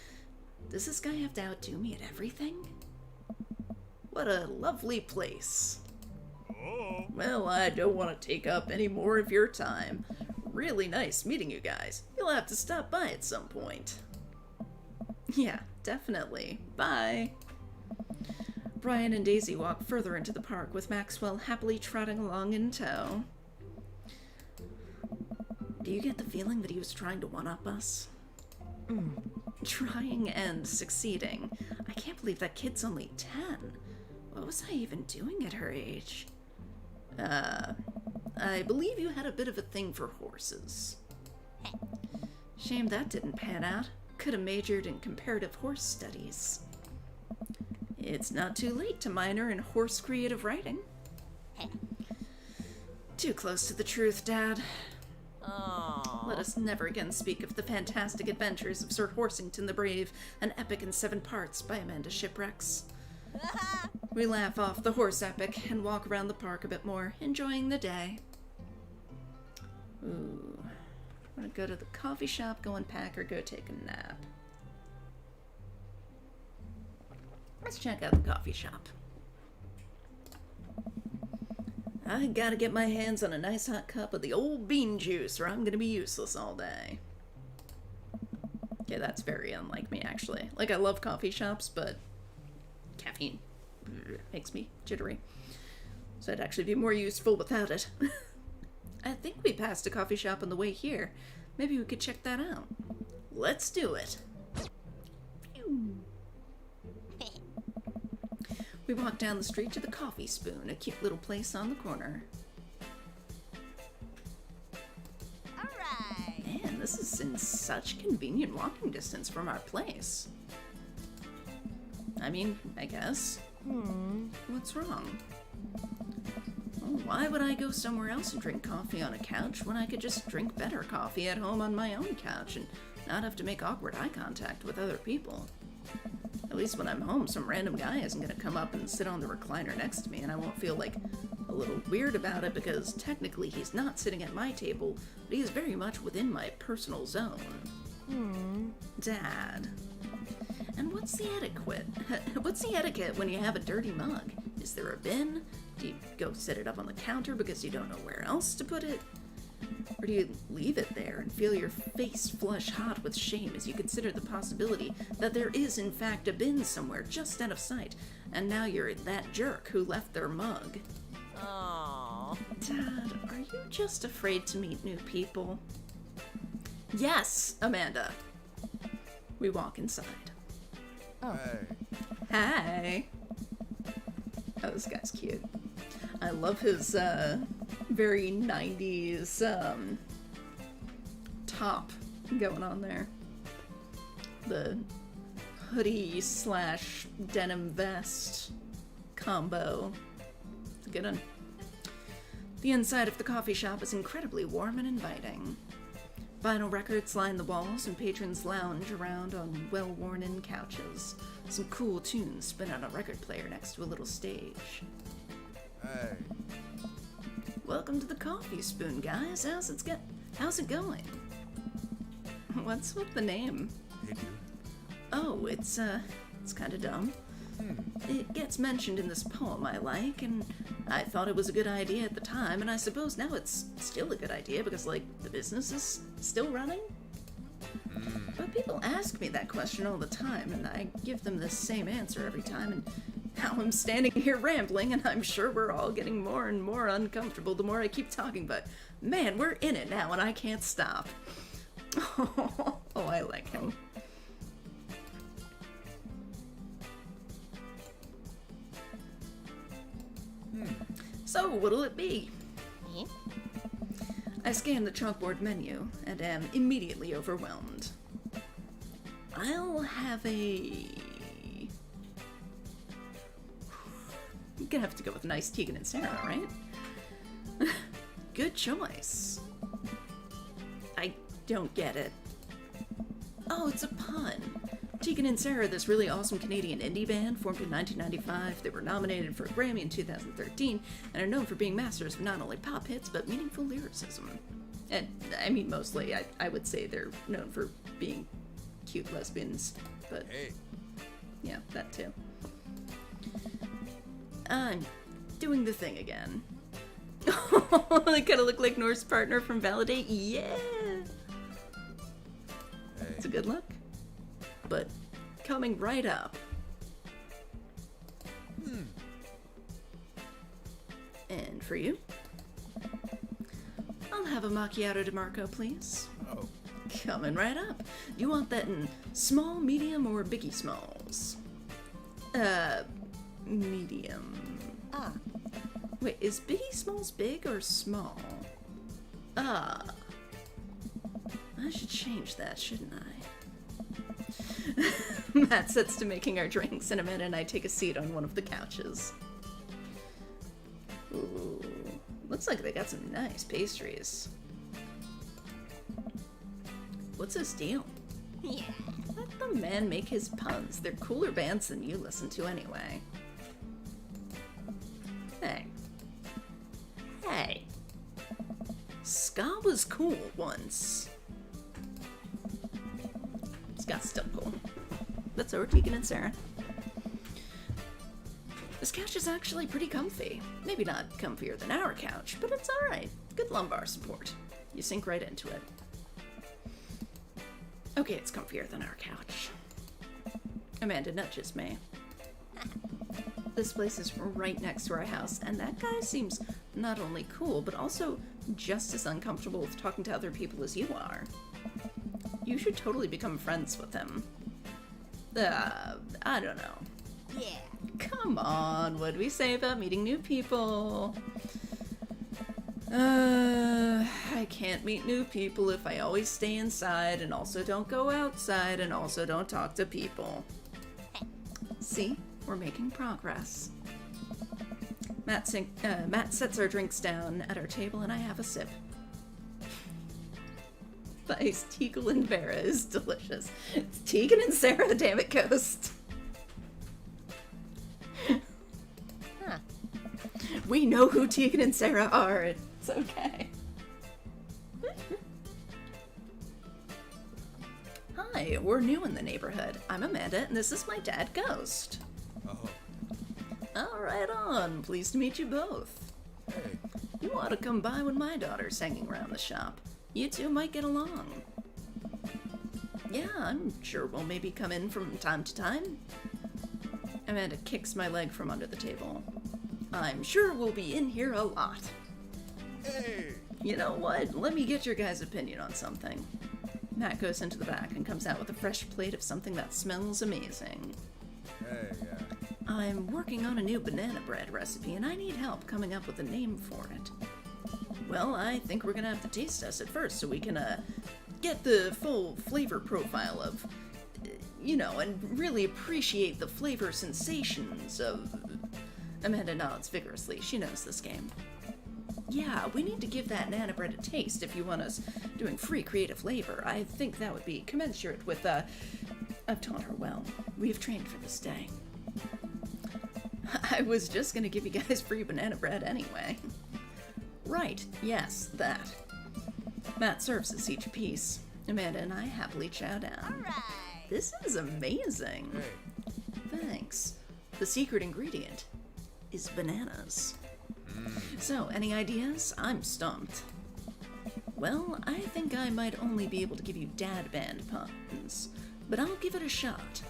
Does this guy have to outdo me at everything? What a lovely place. Well, I don't want to take up any more of your time. Really nice meeting you guys. You'll have to stop by at some point. Yeah, definitely. Bye. Brian and Daisy walk further into the park with Maxwell happily trotting along in tow. Do you get the feeling that he was trying to one-up us? Trying and succeeding. I can't believe that kid's only 10. What was I even doing at her age? I believe you had a bit of a thing for horses. Shame that didn't pan out. Could have majored in comparative horse studies. It's not too late to minor in horse creative writing. Too close to the truth, Dad. Aww. Let us never again speak of the fantastic adventures of Sir Horsington the Brave, an epic in 7 parts by Amanda Shipwrecks. We laugh off the horse epic and walk around the park a bit more, enjoying the day. Ooh. I'm gonna go to the coffee shop, go unpack, or go take a nap. Let's check out the coffee shop. I gotta get my hands on a nice hot cup of the old bean juice or I'm gonna be useless all day. Okay, that's very unlike me, actually. Like, I love coffee shops, but caffeine makes me jittery. So I'd actually be more useful without it. I think we passed a coffee shop on the way here. Maybe we could check that out. Let's do it. We walk down the street to the Coffee Spoon, a cute little place on the corner. Alright. Man, this is in such convenient walking distance from our place. I mean, I guess. What's wrong? Oh, why would I go somewhere else and drink coffee on a couch when I could just drink better coffee at home on my own couch and not have to make awkward eye contact with other people? At least when I'm home, some random guy isn't gonna come up and sit on the recliner next to me, and I won't feel like a little weird about it because technically he's not sitting at my table, but he is very much within my personal zone. Dad. And what's the etiquette? What's the etiquette when you have a dirty mug? Is there a bin? Do you go set it up on the counter because you don't know where else to put it? Or do you leave it there and feel your face flush hot with shame as you consider the possibility that there is in fact a bin somewhere just out of sight, and now you're that jerk who left their mug? Aww. Dad, are you just afraid to meet new people? Yes, Amanda. We walk inside. Hi. Oh, this guy's cute. I love his very 90s top going on there. The hoodie / denim vest combo. It's a good one. The inside of the coffee shop is incredibly warm and inviting. Vinyl records line the walls and patrons lounge around on well-worn-in couches. Some cool tunes spin on a record player next to a little stage. Hey. Welcome to the Coffee Spoon, guys. How's it going? What's with the name? Hey, dude. Oh, it's kind of dumb. It gets mentioned in this poem I like, and I thought it was a good idea at the time, and I suppose now it's still a good idea because, like, the business is still running? But people ask me that question all the time, and I give them the same answer every time, and now I'm standing here rambling, and I'm sure we're all getting more and more uncomfortable the more I keep talking, but man, we're in it now, and I can't stop. Oh, I like him. So, what'll it be? Eh? I scan the chalkboard menu and am immediately overwhelmed. I'll have a... I'm gonna have to go with nice Tegan and Sarah, right? Good choice. I don't get it. Oh, it's a pun. Tegan and Sarah, this really awesome Canadian indie band, formed in 1995. They were nominated for a Grammy in 2013 and are known for being masters of not only pop hits, but meaningful lyricism. And, I mean, mostly, I would say they're known for being cute lesbians, but yeah, that too. I'm doing the thing again. They kind of look like North's partner from Validate. Yeah! It's a good look. But coming right up. And for you, I'll have a macchiato DeMarco, please. Oh. Coming right up. You want that in small, medium, or biggie smalls? Medium. Ah. Wait, is biggie smalls big or small? I should change that, shouldn't I? Matt sets to making our drinks, and Amanda and I take a seat on one of the couches. Ooh, looks like they got some nice pastries. What's his deal? Yeah. Let the man make his puns. They're cooler bands than you listen to anyway. Hey. Ska was cool once. Ska's still cool. But so are Tegan and Sarah. This couch is actually pretty comfy. Maybe not comfier than our couch, but it's alright. Good lumbar support. You sink right into it. Okay, it's comfier than our couch. Amanda nudges me. This place is right next to our house, and that guy seems not only cool, but also just as uncomfortable with talking to other people as you are. You should totally become friends with him. I don't know. Yeah. Come on, what'd we say about meeting new people? I can't meet new people if I always stay inside and also don't go outside and also don't talk to people. See? We're making progress. Matt sets our drinks down at our table and I have a sip. The iced Tegan and Vera is delicious. It's Tegan and Sarah, damn it, Ghost. Huh. We know who Tegan and Sarah are. It's okay. Hi, we're new in the neighborhood. I'm Amanda, and this is my dad, Ghost. Oh. All right on. Pleased to meet you both. Hey. You ought to come by when my daughter's hanging around the shop. You two might get along. Yeah, I'm sure we'll maybe come in from time to time. Amanda kicks my leg from under the table. I'm sure we'll be in here a lot. Hey. You know what? Let me get your guys' opinion on something. Matt goes into the back and comes out with a fresh plate of something that smells amazing. Hey, yeah. I'm working on a new banana bread recipe and I need help coming up with a name for it. Well, I think we're gonna have to taste test it first so we can, get the full flavor profile of, and really appreciate the flavor sensations of... Amanda nods vigorously. She knows this game. Yeah, we need to give that nana bread a taste if you want us doing free creative labor. I think that would be commensurate with, I've taught her well. We've trained for this day. I was just gonna give you guys free banana bread anyway. Right, yes, that. Matt serves us each piece. Amanda and I happily chow down. Alright. This is amazing. Hey. Thanks. The secret ingredient is bananas. So, any ideas? I'm stumped. Well, I think I might only be able to give you dad band puns, but I'll give it a shot.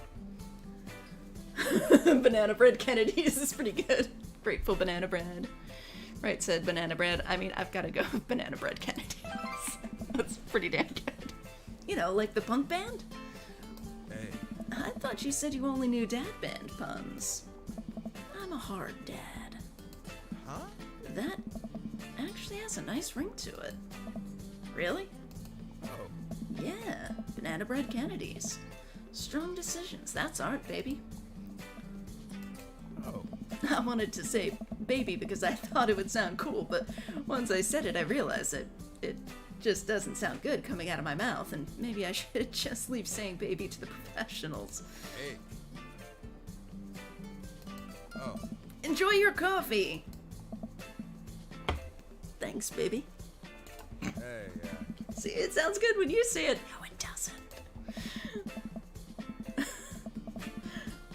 Banana bread Kennedys is pretty good. Grateful banana bread. Right, said banana bread. I mean, I've got to go with banana bread Kennedys. That's pretty damn good. You know, like the punk band? Hey. I thought you said you only knew dad band puns. I'm a hard dad. Huh? That actually has a nice ring to it. Really? Oh. Yeah, banana bread Kennedys. Strong decisions, that's art, baby. Oh. I wanted to say baby because I thought it would sound cool, but once I said it, I realized that it just doesn't sound good coming out of my mouth, and maybe I should just leave saying baby to the professionals. Hey. Oh. Enjoy your coffee! Thanks, baby. Hey, yeah. See, it sounds good when you say it. No, it doesn't.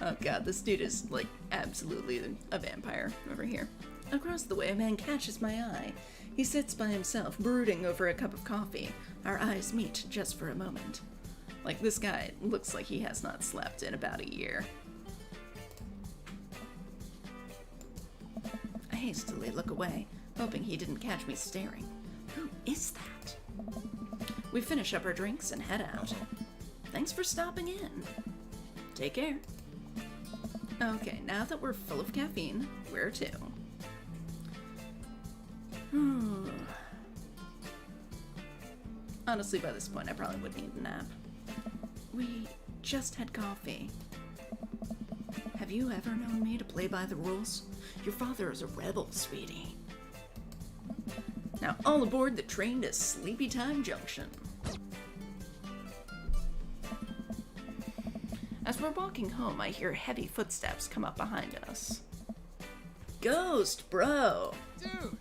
Oh god, this dude is, like, absolutely a vampire over here. Across the way, a man catches my eye. He sits by himself, brooding over a cup of coffee. Our eyes meet just for a moment. Like, this guy looks like he has not slept in about a year. I hastily look away, hoping he didn't catch me staring. Who is that? We finish up our drinks and head out. Thanks for stopping in. Take care. Okay, now that we're full of caffeine, where to? Honestly, by this point, I probably would need a nap. We just had coffee. Have you ever known me to play by the rules? Your father is a rebel, sweetie. Now, all aboard the train to Sleepy Time Junction. As we're walking home, I hear heavy footsteps come up behind us. Ghost, bro! Dude!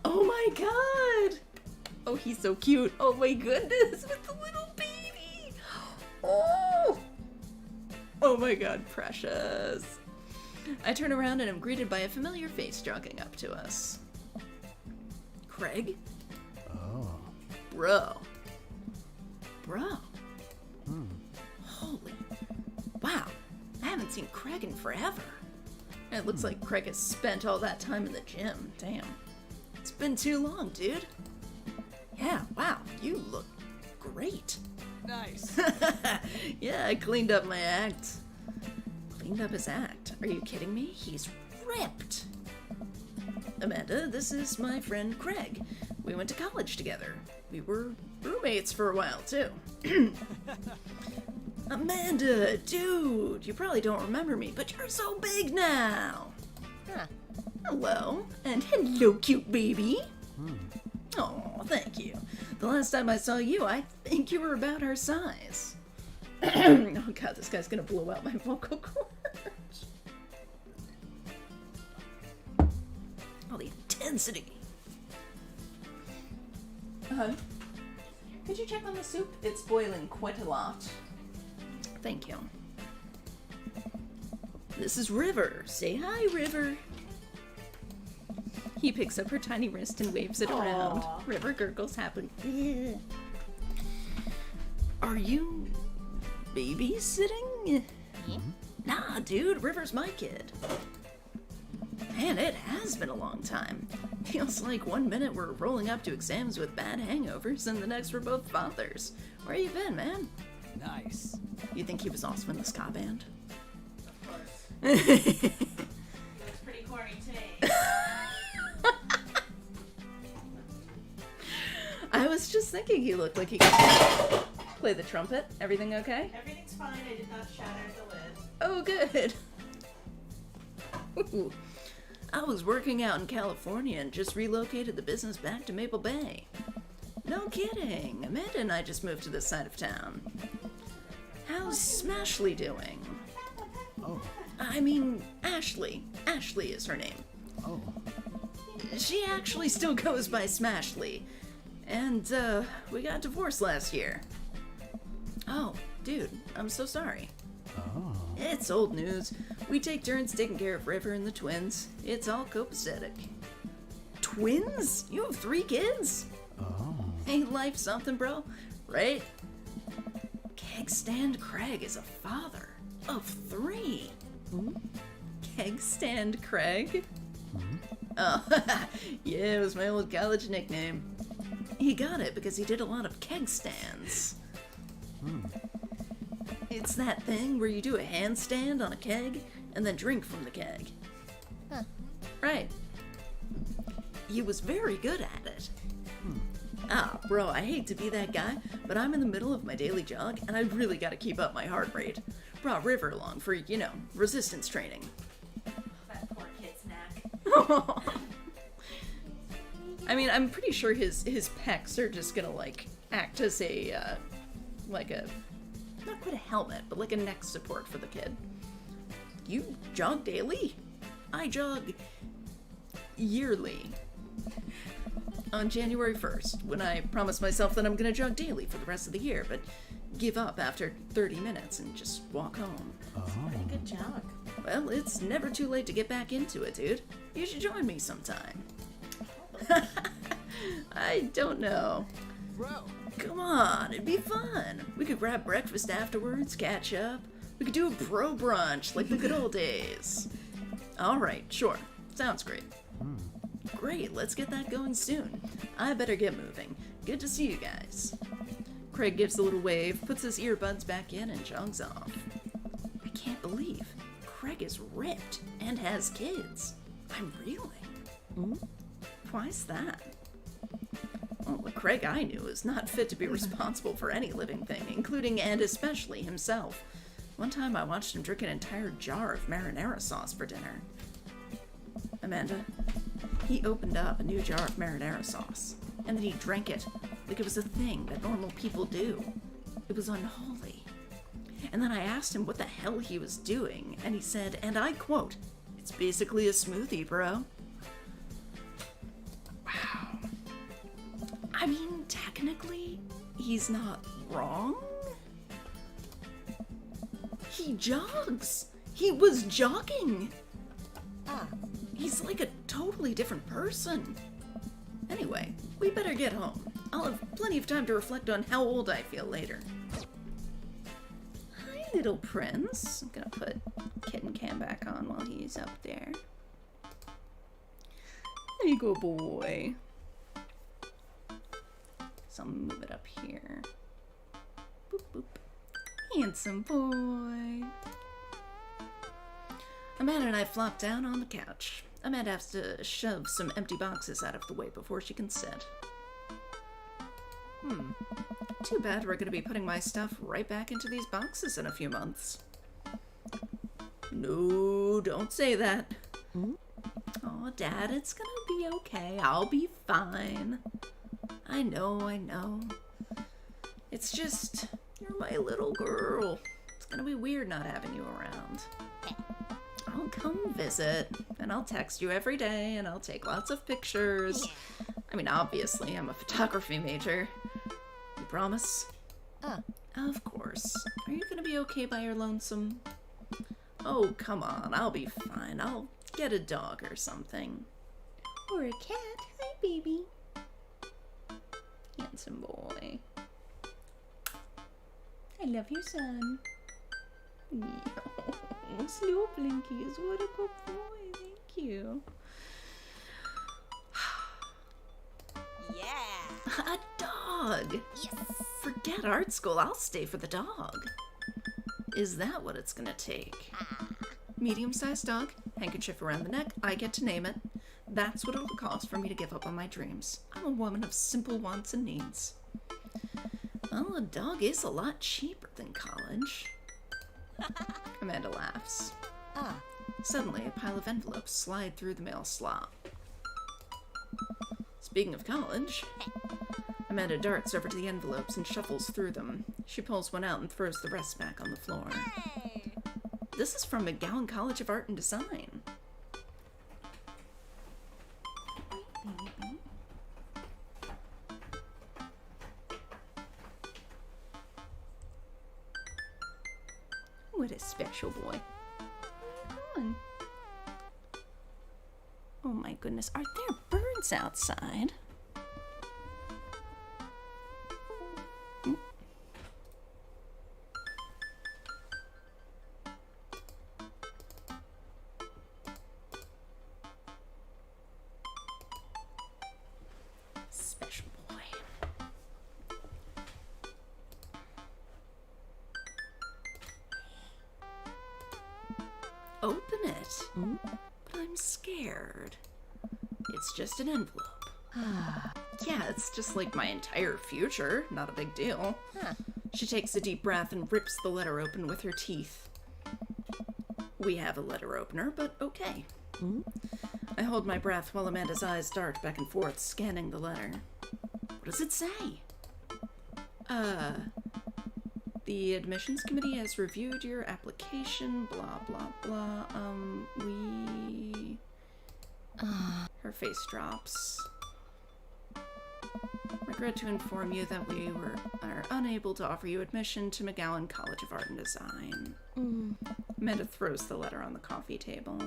Oh my god! Oh, he's so cute. Oh my goodness, with the little baby! Oh! Oh my god, precious. I turn around and am greeted by a familiar face jogging up to us. Craig? Oh. Bro. Bro. Holy. Wow. I haven't seen Craig in forever. And it looks like Craig has spent all that time in the gym. Damn. It's been too long, dude. Yeah, wow. You look great. Nice! Yeah, I cleaned up my act. Cleaned up his act. Are you kidding me? He's ripped. Amanda, this is my friend Craig. We went to college together. We were roommates for a while, too. Amanda, dude, you probably don't remember me, but you're so big now. Huh. Hello, and hello, cute baby. Oh, thank you. The last time I saw you, I think you were about our size. Oh god, this guy's gonna blow out my vocal cords. Oh, the intensity. Could you check on the soup? It's boiling quite a lot. Thank you. This is River. Say hi, River. He picks up her tiny wrist and waves it around. River gurgles happily. Are you babysitting? Nah, dude, River's my kid. Man, it has been a long time. Feels like one minute we're rolling up to exams with bad hangovers, and the next we're both fathers. Where you been, man? Nice. You think he was also in the ska band? Of course. I That's pretty corny to me. was just thinking he looked like he could play the trumpet. Everything okay? Everything's fine. I did not shatter the lid. Oh, good. Ooh. I was working out in California and just relocated the business back to Maple Bay. No kidding. Amanda and I just moved to this side of town. How's Smashley doing? Oh. I mean, Ashley. Ashley is her name. Oh. She actually still goes by Smashley. And, we got divorced last year. Oh, dude, I'm so sorry. Oh. It's old news. We take turns taking care of River and the twins. It's all copacetic. Twins? You have 3 kids? Oh. Ain't life something, bro? Right? Keg Stand Craig is a father of 3. Keg Stand Craig? Oh, yeah, it was my old college nickname. He got it because he did a lot of keg stands. It's that thing where you do a handstand on a keg and then drink from the keg. Huh. Right. he was very good at it. Ah, bro, I hate to be that guy, but I'm in the middle of my daily jog, and I really gotta keep up my heart rate. Brought River along for, resistance training. That poor kid's neck. I mean, I'm pretty sure his pecs are just gonna, act as a, not quite a helmet, but like a neck support for the kid. You jog daily? I jog yearly. On January 1st, when I promised myself that I'm gonna jog daily for the rest of the year, but give up after 30 minutes and just walk home. Pretty good jog. Well, it's never too late to get back into it, dude. You should join me sometime. I don't know. Bro. Come on, it'd be fun. We could grab breakfast afterwards, catch up. We could do a bro brunch like the good old days. All right, sure. Sounds great. Great, let's get that going soon. I better get moving. Good to see you guys. Craig gives a little wave, puts his earbuds back in, and jogs off. I can't believe Craig is ripped and has kids. I'm reeling. Why's that? Well, the Craig I knew is not fit to be responsible for any living thing, including and especially himself. One time I watched him drink an entire jar of marinara sauce for dinner. Amanda, he opened up a new jar of marinara sauce, and then he drank it like it was a thing that normal people do. It was unholy. And then I asked him what the hell he was doing, and he said, and I quote, "It's basically a smoothie, bro." Wow. I mean, technically, he's not wrong. He jogs. He was jogging. He's like a totally different person. Anyway, we better get home. I'll have plenty of time to reflect on how old I feel later. Hi, little prince. I'm gonna put Kitten Cam back on while he's up there. There you go, boy. So I'll move it up here. Boop, boop. Handsome boy. Amanda and I flopped down on the couch. Amanda has to shove some empty boxes out of the way before she can sit. Too bad we're gonna be putting my stuff right back into these boxes in a few months. No, don't say that. Oh, Dad, it's gonna be okay. I'll be fine. I know. It's just, you're my little girl. It's gonna be weird not having you around. I'll come visit, and I'll text you every day, and I'll take lots of pictures. I mean, obviously, I'm a photography major. You promise? Of course. Are you gonna be okay by your lonesome? Oh, come on, I'll be fine. I'll get a dog or something. Or a cat. Hi, baby. Handsome boy. I love you, son. Oh, slow Blinkies. What a good boy. Thank you. Yeah. A dog. Yes. Forget art school. I'll stay for the dog. Is that what it's gonna take? Medium-sized dog, handkerchief around the neck, I get to name it. That's what it'll cost for me to give up on my dreams. I'm a woman of simple wants and needs. Well, a dog is a lot cheaper than college. Amanda laughs. Suddenly, a pile of envelopes slide through the mail slot. Speaking of college, Amanda darts over to the envelopes and shuffles through them. She pulls one out and throws the rest back on the floor. Hey. This is from McGowan College of Art and Design. What a special boy. Come on. Oh my goodness, are there birds outside? Special boy. Open it. But I'm scared. It's just an envelope. Yeah, it's just like my entire future. Not a big deal. Huh. She takes a deep breath and rips the letter open with her teeth. We have a letter opener, but okay. I hold my breath while Amanda's eyes dart back and forth, scanning the letter. What does it say? The admissions committee has reviewed your application, blah, blah, blah. Her face drops. Regret to inform you that we are unable to offer you admission to McGowan College of Art and Design. Amanda throws the letter on the coffee table.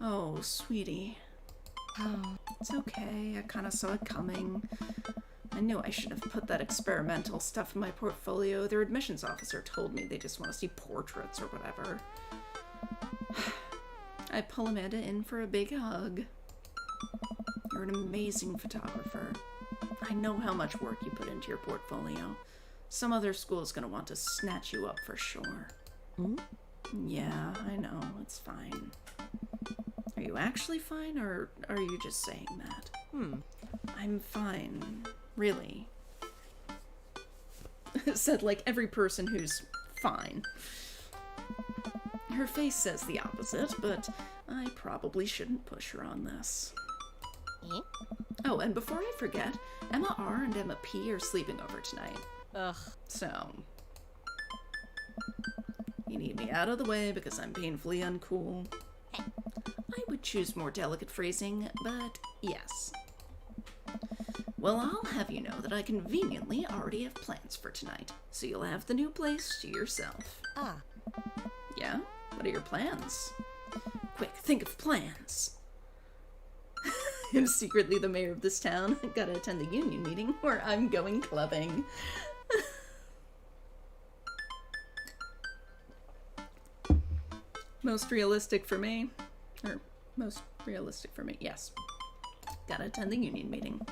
Oh, sweetie. It's okay. I kind of saw it coming. I knew I should have put that experimental stuff in my portfolio. Their admissions officer told me they just want to see portraits or whatever. I pull Amanda in for a big hug. You're an amazing photographer. I know how much work you put into your portfolio. Some other school's gonna want to snatch you up for sure. Yeah, I know. It's fine. Are you actually fine, or are you just saying that? I'm fine. Really. Said like every person who's fine. Her face says the opposite, but I probably shouldn't push her on this. Eh? Oh, and before I forget, Emma R and Emma P are sleeping over tonight. Ugh. So, you need me out of the way because I'm painfully uncool. I would choose more delicate phrasing, but yes. Well, I'll have you know that I conveniently already have plans for tonight, so you'll have the new place to yourself. Ah. Yeah? What are your plans? Quick, think of plans. I'm secretly the mayor of this town. Gotta attend the union meeting where I'm going clubbing. Most realistic for me. Or, most realistic for me, yes. Gotta attend the union meeting.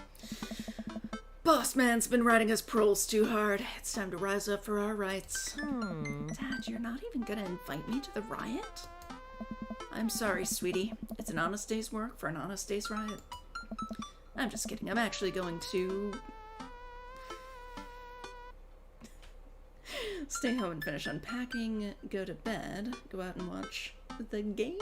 Boss man's been riding us proles too hard. It's time to rise up for our rights. Dad, you're not even gonna invite me to the riot? I'm sorry, sweetie. It's an honest day's work for an honest day's riot. I'm just kidding. I'm actually going to stay home and finish unpacking, go to bed, go out and watch the game.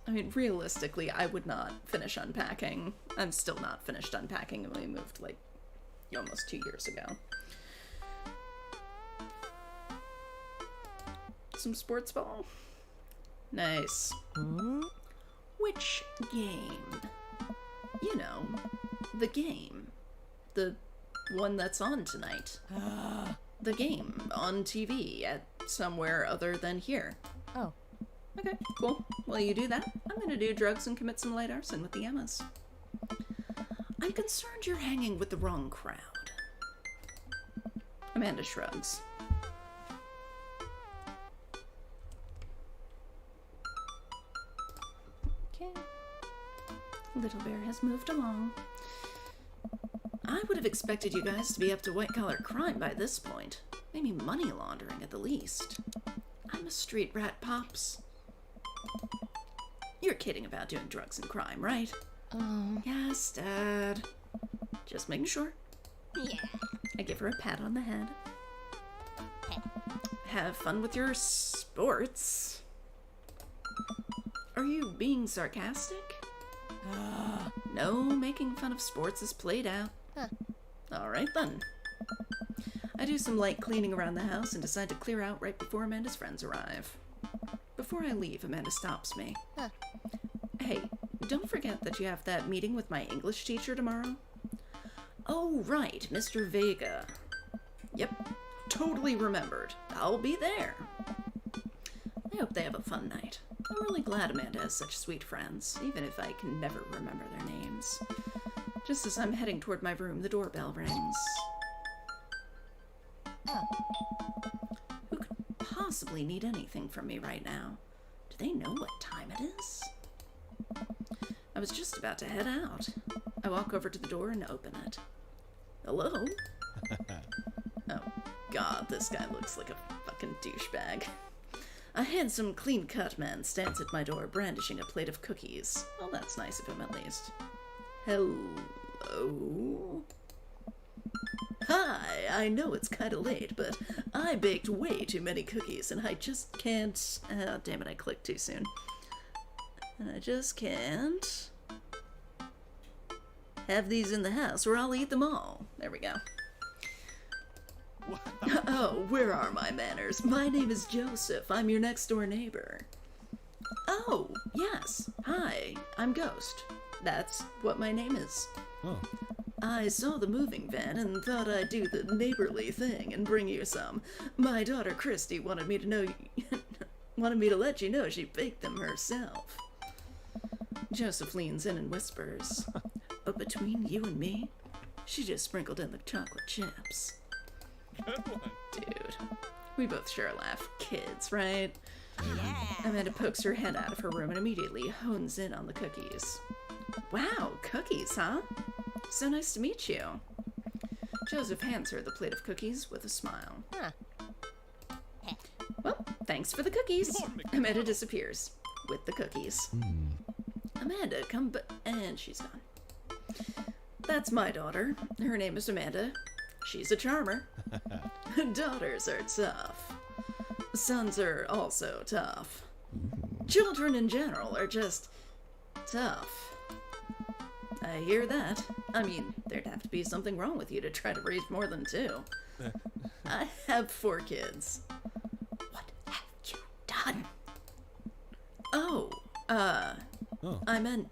I mean, realistically, I would not finish unpacking. I'm still not finished unpacking, and we moved, like, almost 2 years ago. Some sports ball? Nice. Which game? You know, the game. The one that's on tonight. The game on TV at somewhere other than here. Oh. Okay, cool. While you do that, I'm gonna do drugs and commit some light arson with the Emmas. I'm concerned you're hanging with the wrong crowd. Amanda shrugs. Okay. Little Bear has moved along. I would have expected you guys to be up to white-collar crime by this point. Maybe money laundering at the least. I'm a street rat, Pops. You're kidding about doing drugs and crime, right? Yes, Dad. Just making sure. Yeah. I give her a pat on the head. Have fun with your sports. Are you being sarcastic? No, making fun of sports is played out. Huh. Alright then. I do some light cleaning around the house and decide to clear out right before Amanda's friends arrive. Before I leave, Amanda stops me. Huh. Hey, don't forget that you have that meeting with my English teacher tomorrow. Oh, right, Mr. Vega. Yep, totally remembered. I'll be there. I hope they have a fun night. I'm really glad Amanda has such sweet friends, even if I can never remember their names. Just as I'm heading toward my room, the doorbell rings. Who could possibly need anything from me right now? Do they know what time it is? I was just about to head out. I walk over to the door and open it. Hello? Oh, God, this guy looks like a fucking douchebag. A handsome, clean-cut man stands at my door, brandishing a plate of cookies. Well, that's nice of him, at least. Hello? Hi, I know it's kinda late, but I baked way too many cookies, and I just can't... Oh, damn it, I clicked too soon. And I just can't... have these in the house, or I'll eat them all. There we go. Oh, where are my manners? My name is Joseph. I'm your next-door neighbor. Oh, yes. Hi, I'm Ghost. That's what my name is. Oh. I saw the moving van and thought I'd do the neighborly thing and bring you some. My daughter Christy wanted me to let you know she baked them herself. Joseph leans in and whispers, "But between you and me, she just sprinkled in the chocolate chips." Good one. Dude, we both share a laugh. Kids, right? Amanda pokes her head out of her room and immediately hones in on the cookies. Wow, cookies, huh? So nice to meet you. Joseph hands her the plate of cookies with a smile. Huh. Well, thanks for the cookies. Amanda disappears with the cookies. Amanda, come and she's gone. That's my daughter. Her name is Amanda. She's a charmer. Daughters are tough. Sons are also tough. Children in general are just tough. I hear that. I mean, there'd have to be something wrong with you to try to raise more than 2. I have 4 kids. What have you done? Oh, I meant,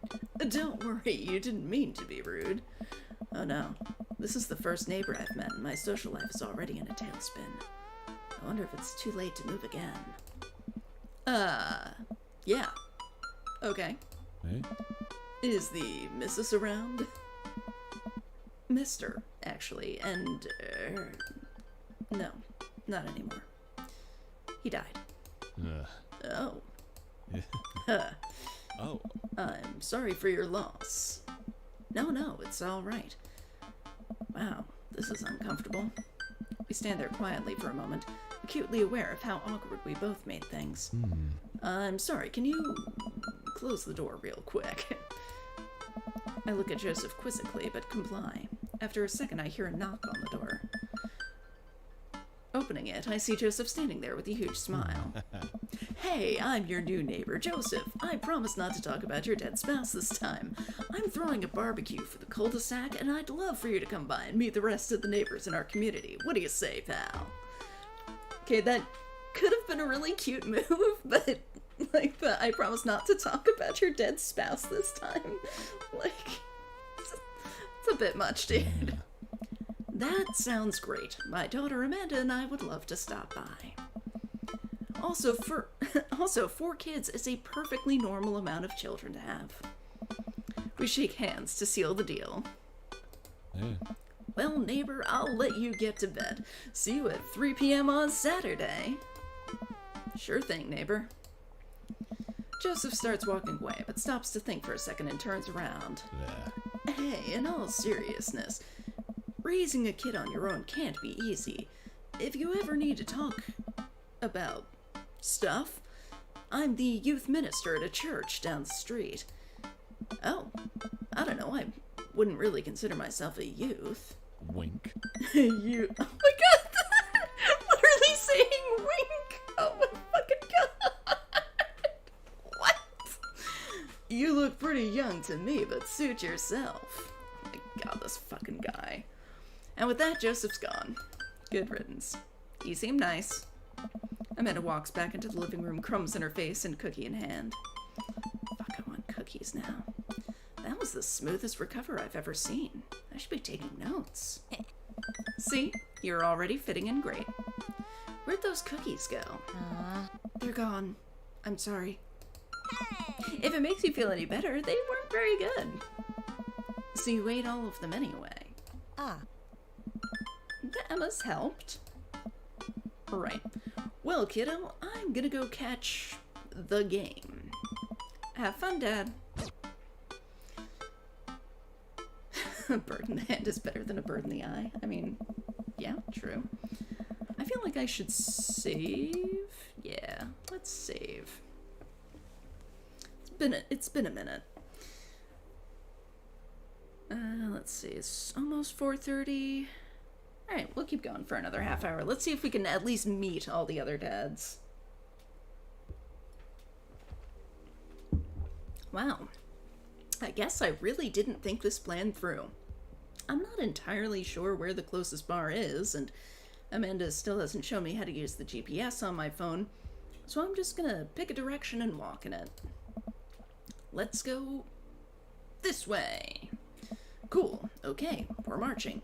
don't worry, you didn't mean to be rude. Oh no, this is the first neighbor I've met and my social life is already in a tailspin. I wonder if it's too late to move again. Yeah. Okay. Hey? Is the missus around? Mister, actually, and, no, not anymore. He died. Oh. Oh. I'm sorry for your loss. No, it's all right. Wow, this is uncomfortable. We stand there quietly for a moment, acutely aware of how awkward we both made things. I'm sorry, can you close the door real quick? I look at Joseph quizzically, but comply. After a second, I hear a knock on the door. Opening it, I see Joseph standing there with a huge smile. Hey, I'm your new neighbor, Joseph. I promise not to talk about your dead spouse this time. I'm throwing a barbecue for the cul-de-sac, and I'd love for you to come by and meet the rest of the neighbors in our community. What do you say, pal? Okay, that could have been a really cute move, but, like, the I promise not to talk about your dead spouse this time. Like, it's a bit much, dude. That sounds great. My daughter Amanda and I would love to stop by. Also, 4 kids is a perfectly normal amount of children to have. We shake hands to seal the deal. Hey. Well, neighbor, I'll let you get to bed. See you at 3 p.m. on Saturday. Sure thing, neighbor. Joseph starts walking away, but stops to think for a second and turns around. Hey, in all seriousness, raising a kid on your own can't be easy. If you ever need to talk about stuff, I'm the youth minister at a church down the street. Oh, I don't know, I wouldn't really consider myself a youth. Wink. You. Oh my god! Literally saying wink! Oh my fucking god! What? You look pretty young to me, but suit yourself. Oh my god, this fucking guy. And with that, Joseph's gone. Good riddance. He seemed nice. Amanda walks back into the living room, crumbs in her face and cookie in hand. Fuck, I want cookies now. That was the smoothest recover I've ever seen. I should be taking notes. See? You're already fitting in great. Where'd those cookies go? They're gone. I'm sorry. If it makes you feel any better, they weren't very good. So you ate all of them anyway. That must helped. Right. Well, kiddo, I'm gonna go catch the game. Have fun, Dad. A bird in the hand is better than a bird in the eye. I mean, yeah, true. I feel like I should save Yeah, let's save. It's been a minute. Let's see, it's almost 4:30. Alright, we'll keep going for another half hour. Let's see if we can at least meet all the other dads. Wow. I guess I really didn't think this plan through. I'm not entirely sure where the closest bar is, and Amanda still hasn't shown me how to use the GPS on my phone, so I'm just gonna pick a direction and walk in it. Let's go this way. Cool. Okay, we're marching.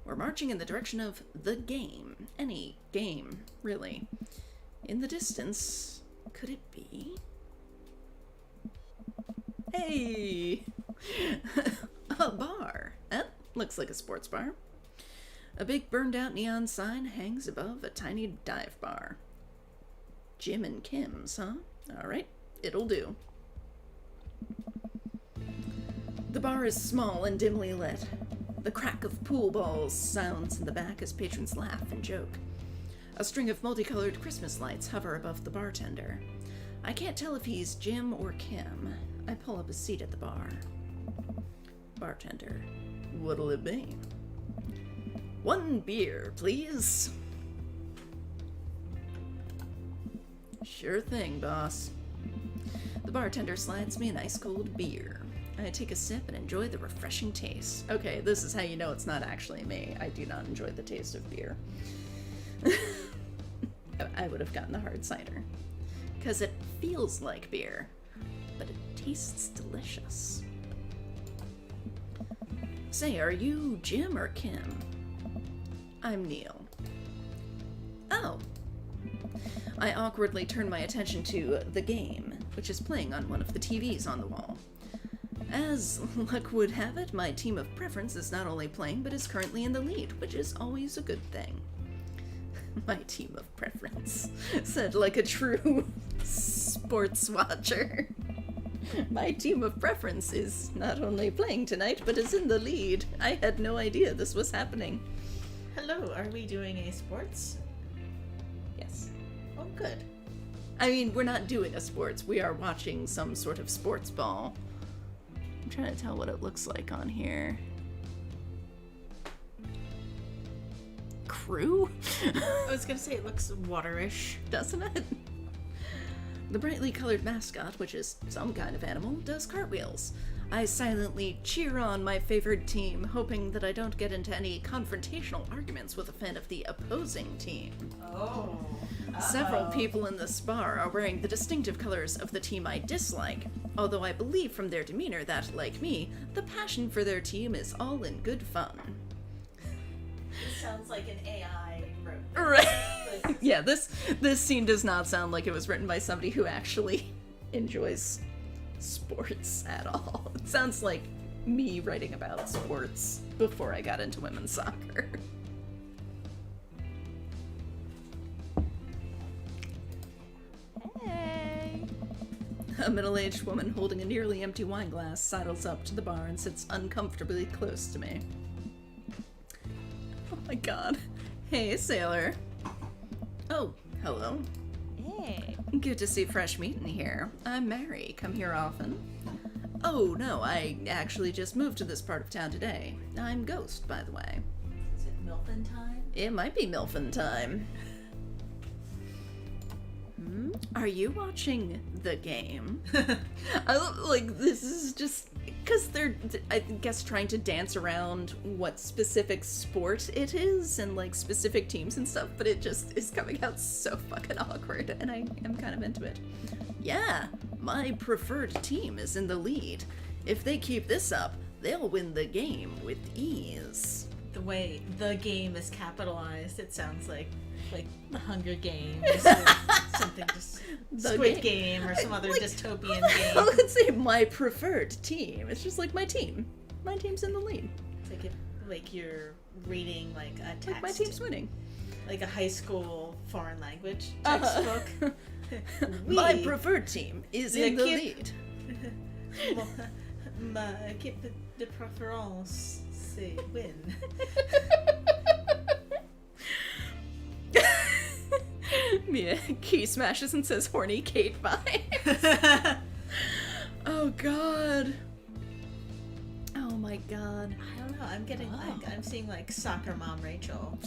We're marching in the direction of the game. Any game, really. In the distance, could it be? Hey! A bar. That looks like a sports bar. A big burned out neon sign hangs above a tiny dive bar. Jim and Kim's, huh? Alright, it'll do. The bar is small and dimly lit. The crack of pool balls sounds in the back as patrons laugh and joke. A string of multicolored Christmas lights hover above the bartender. I can't tell if he's Jim or Kim. I pull up a seat at the bar. Bartender, what'll it be? 1 beer, please. Sure thing, boss. The bartender slides me an ice-cold beer. I take a sip and enjoy the refreshing taste. Okay, this is how you know it's not actually me. I do not enjoy the taste of beer. I would have gotten the hard cider. Because it feels like beer, but it tastes delicious. Say, are you Jim or Kim? I'm Neil. Oh. I awkwardly turn my attention to the game, which is playing on one of the TVs on the wall. As luck would have it, my team of preference is not only playing, but is currently in the lead, which is always a good thing. My team of preference, said like a true sports watcher. My team of preference is not only playing tonight, but is in the lead. I had no idea this was happening. Hello, are we doing a sports? Yes. Oh, good. I mean, we're not doing a sports. We are watching some sort of sports ball. I'm trying to tell what it looks like on here. Crew? I was gonna say it looks waterish. Doesn't it? The brightly colored mascot, which is some kind of animal, does cartwheels. I silently cheer on my favored team, hoping that I don't get into any confrontational arguments with a fan of the opposing team. Oh. Several people in this bar are wearing the distinctive colors of the team I dislike, although I believe from their demeanor that, like me, the passion for their team is all in good fun. This sounds like an AI wrote. Right. Yeah, this scene does not sound like it was written by somebody who actually enjoys sports at all. It sounds like me writing about sports before I got into women's soccer. Hey. A middle-aged woman holding a nearly empty wine glass sidles up to the bar and sits uncomfortably close to me. Oh my god. Hey, sailor. Oh, hello. Hey. Good to see fresh meat in here. I'm Mary. Come here often? Oh, no, I actually just moved to this part of town today. I'm Ghost, by the way. Is it Milton time? It might be Milfin time. Are you watching the game? This is just because they're, I guess, trying to dance around what specific sport it is and like specific teams and stuff, but it just is coming out so fucking awkward, and I am kind of into it. Yeah, my preferred team is in the lead. If they keep this up, they'll win the game with ease. The way the game is capitalized, it sounds like the Hunger Games or something, just The Squid game. Game or some other Like, dystopian I game. would say my preferred team. It's just like my team. My team's in the lead. It's like if you're reading like a text, Like my team's winning. like a high school foreign language Uh-huh. textbook. My Oui. preferred team is in the lead. Ma équipe de préférence, c'est win. Mia key smashes and says horny Kate vibes. Oh god. Oh my god. I don't know. I'm getting like I'm seeing like soccer mom Rachel.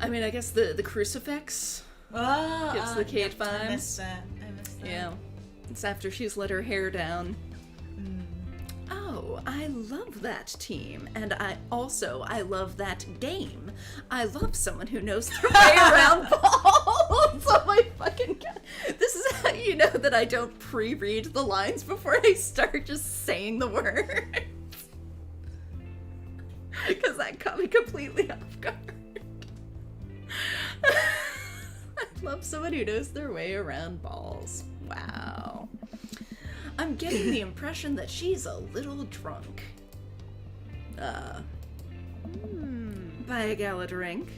I mean, I guess the crucifix Oh, gives the Kate I vibes. missed that. Yeah. It's after she's let her hair down. Oh, I love that team. And I love that game. I love someone who knows their way around balls. Oh my fucking god. This is how you know that I don't pre-read the lines before I start just saying the words. Because that caught me completely off guard. I love someone who knows their way around balls. Wow. I'm getting the impression that she's a little drunk. Buy a gal a drink.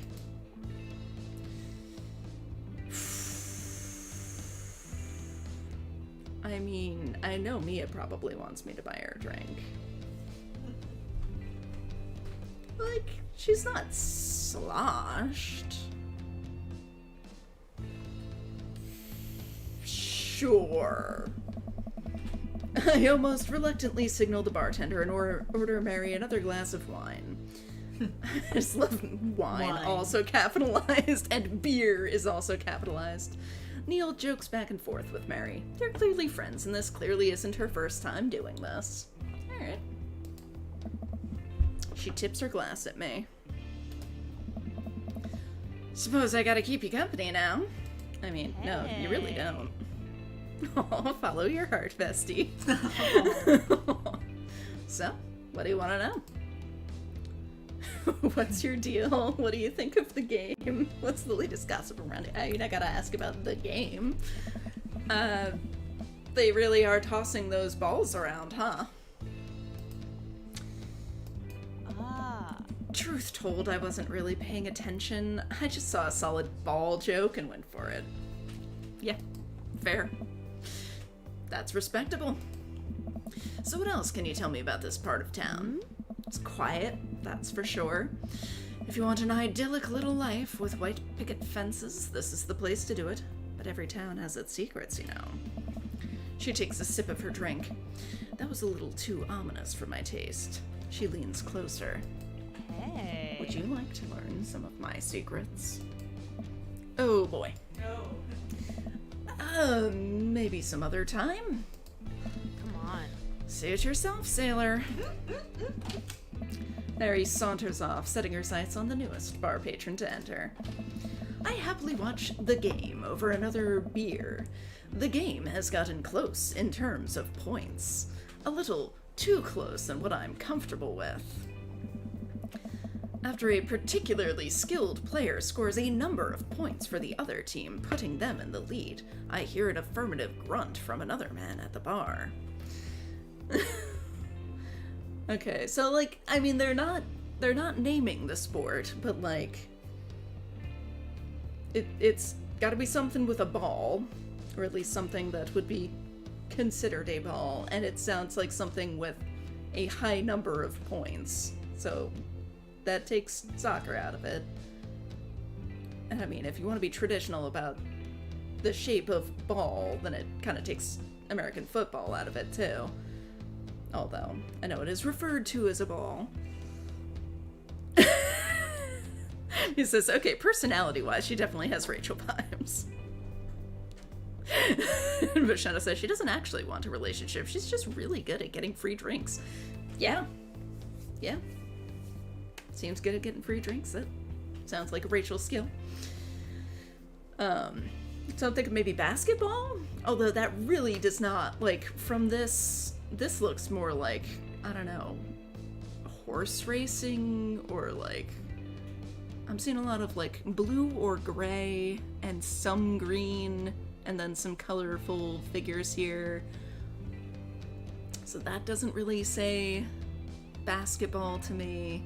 I mean, I know Mia probably wants me to buy her a drink. Like, she's not sloshed. Sure. I almost reluctantly signal the bartender and order Mary another glass of wine. I just love wine, also capitalized, and beer is also capitalized. Neil jokes back and forth with Mary. They're clearly friends, and this clearly isn't her first time doing this. Alright. She tips her glass at me. Suppose I gotta keep you company now. I mean, no, you really don't. Oh, follow your heart, bestie. So, what do you want to know? What's your deal? What do you think of the game? What's the latest gossip around it? I mean, I gotta ask about the game. They really are tossing those balls around, huh? Truth told, I wasn't really paying attention. I just saw a solid ball joke and went for it. Yeah, fair. That's respectable. So what else can you tell me about this part of town? It's quiet, that's for sure. If you want an idyllic little life with white picket fences, this is the place to do it. But every town has its secrets, you know. She takes a sip of her drink. That was a little too ominous for my taste. She leans closer. Hey. Would you like to learn some of my secrets? Oh boy. Maybe some other time. Come on. Suit yourself, sailor. Mary saunters off, setting her sights on the newest bar patron to enter. I happily watch the game over another beer. The game has gotten close in terms of points. A little too close than what I'm comfortable with. After a particularly skilled player scores a number of points for the other team, putting them in the lead, I hear an affirmative grunt from another man at the bar. Okay, so like, I mean, they're not naming the sport, but like, it's gotta be something with a ball, or at least something that would be considered a ball, and it sounds like something with a high number of points, so that takes soccer out of it. And I mean, if you want to be traditional about the shape of ball, then it kind of takes American football out of it too. Although, I know it is referred to as a ball. He says, okay, personality-wise, she definitely has Rachel vibes. But Shanna says she doesn't actually want a relationship. She's just really good at getting free drinks. Yeah. Yeah. Seems good at getting free drinks. That sounds like a Rachel skill. So I'm thinking maybe basketball? Although that really does not, like, from this looks more like, I don't know, horse racing, or like, I'm seeing a lot of like blue or gray and some green and then some colorful figures here. So that doesn't really say basketball to me.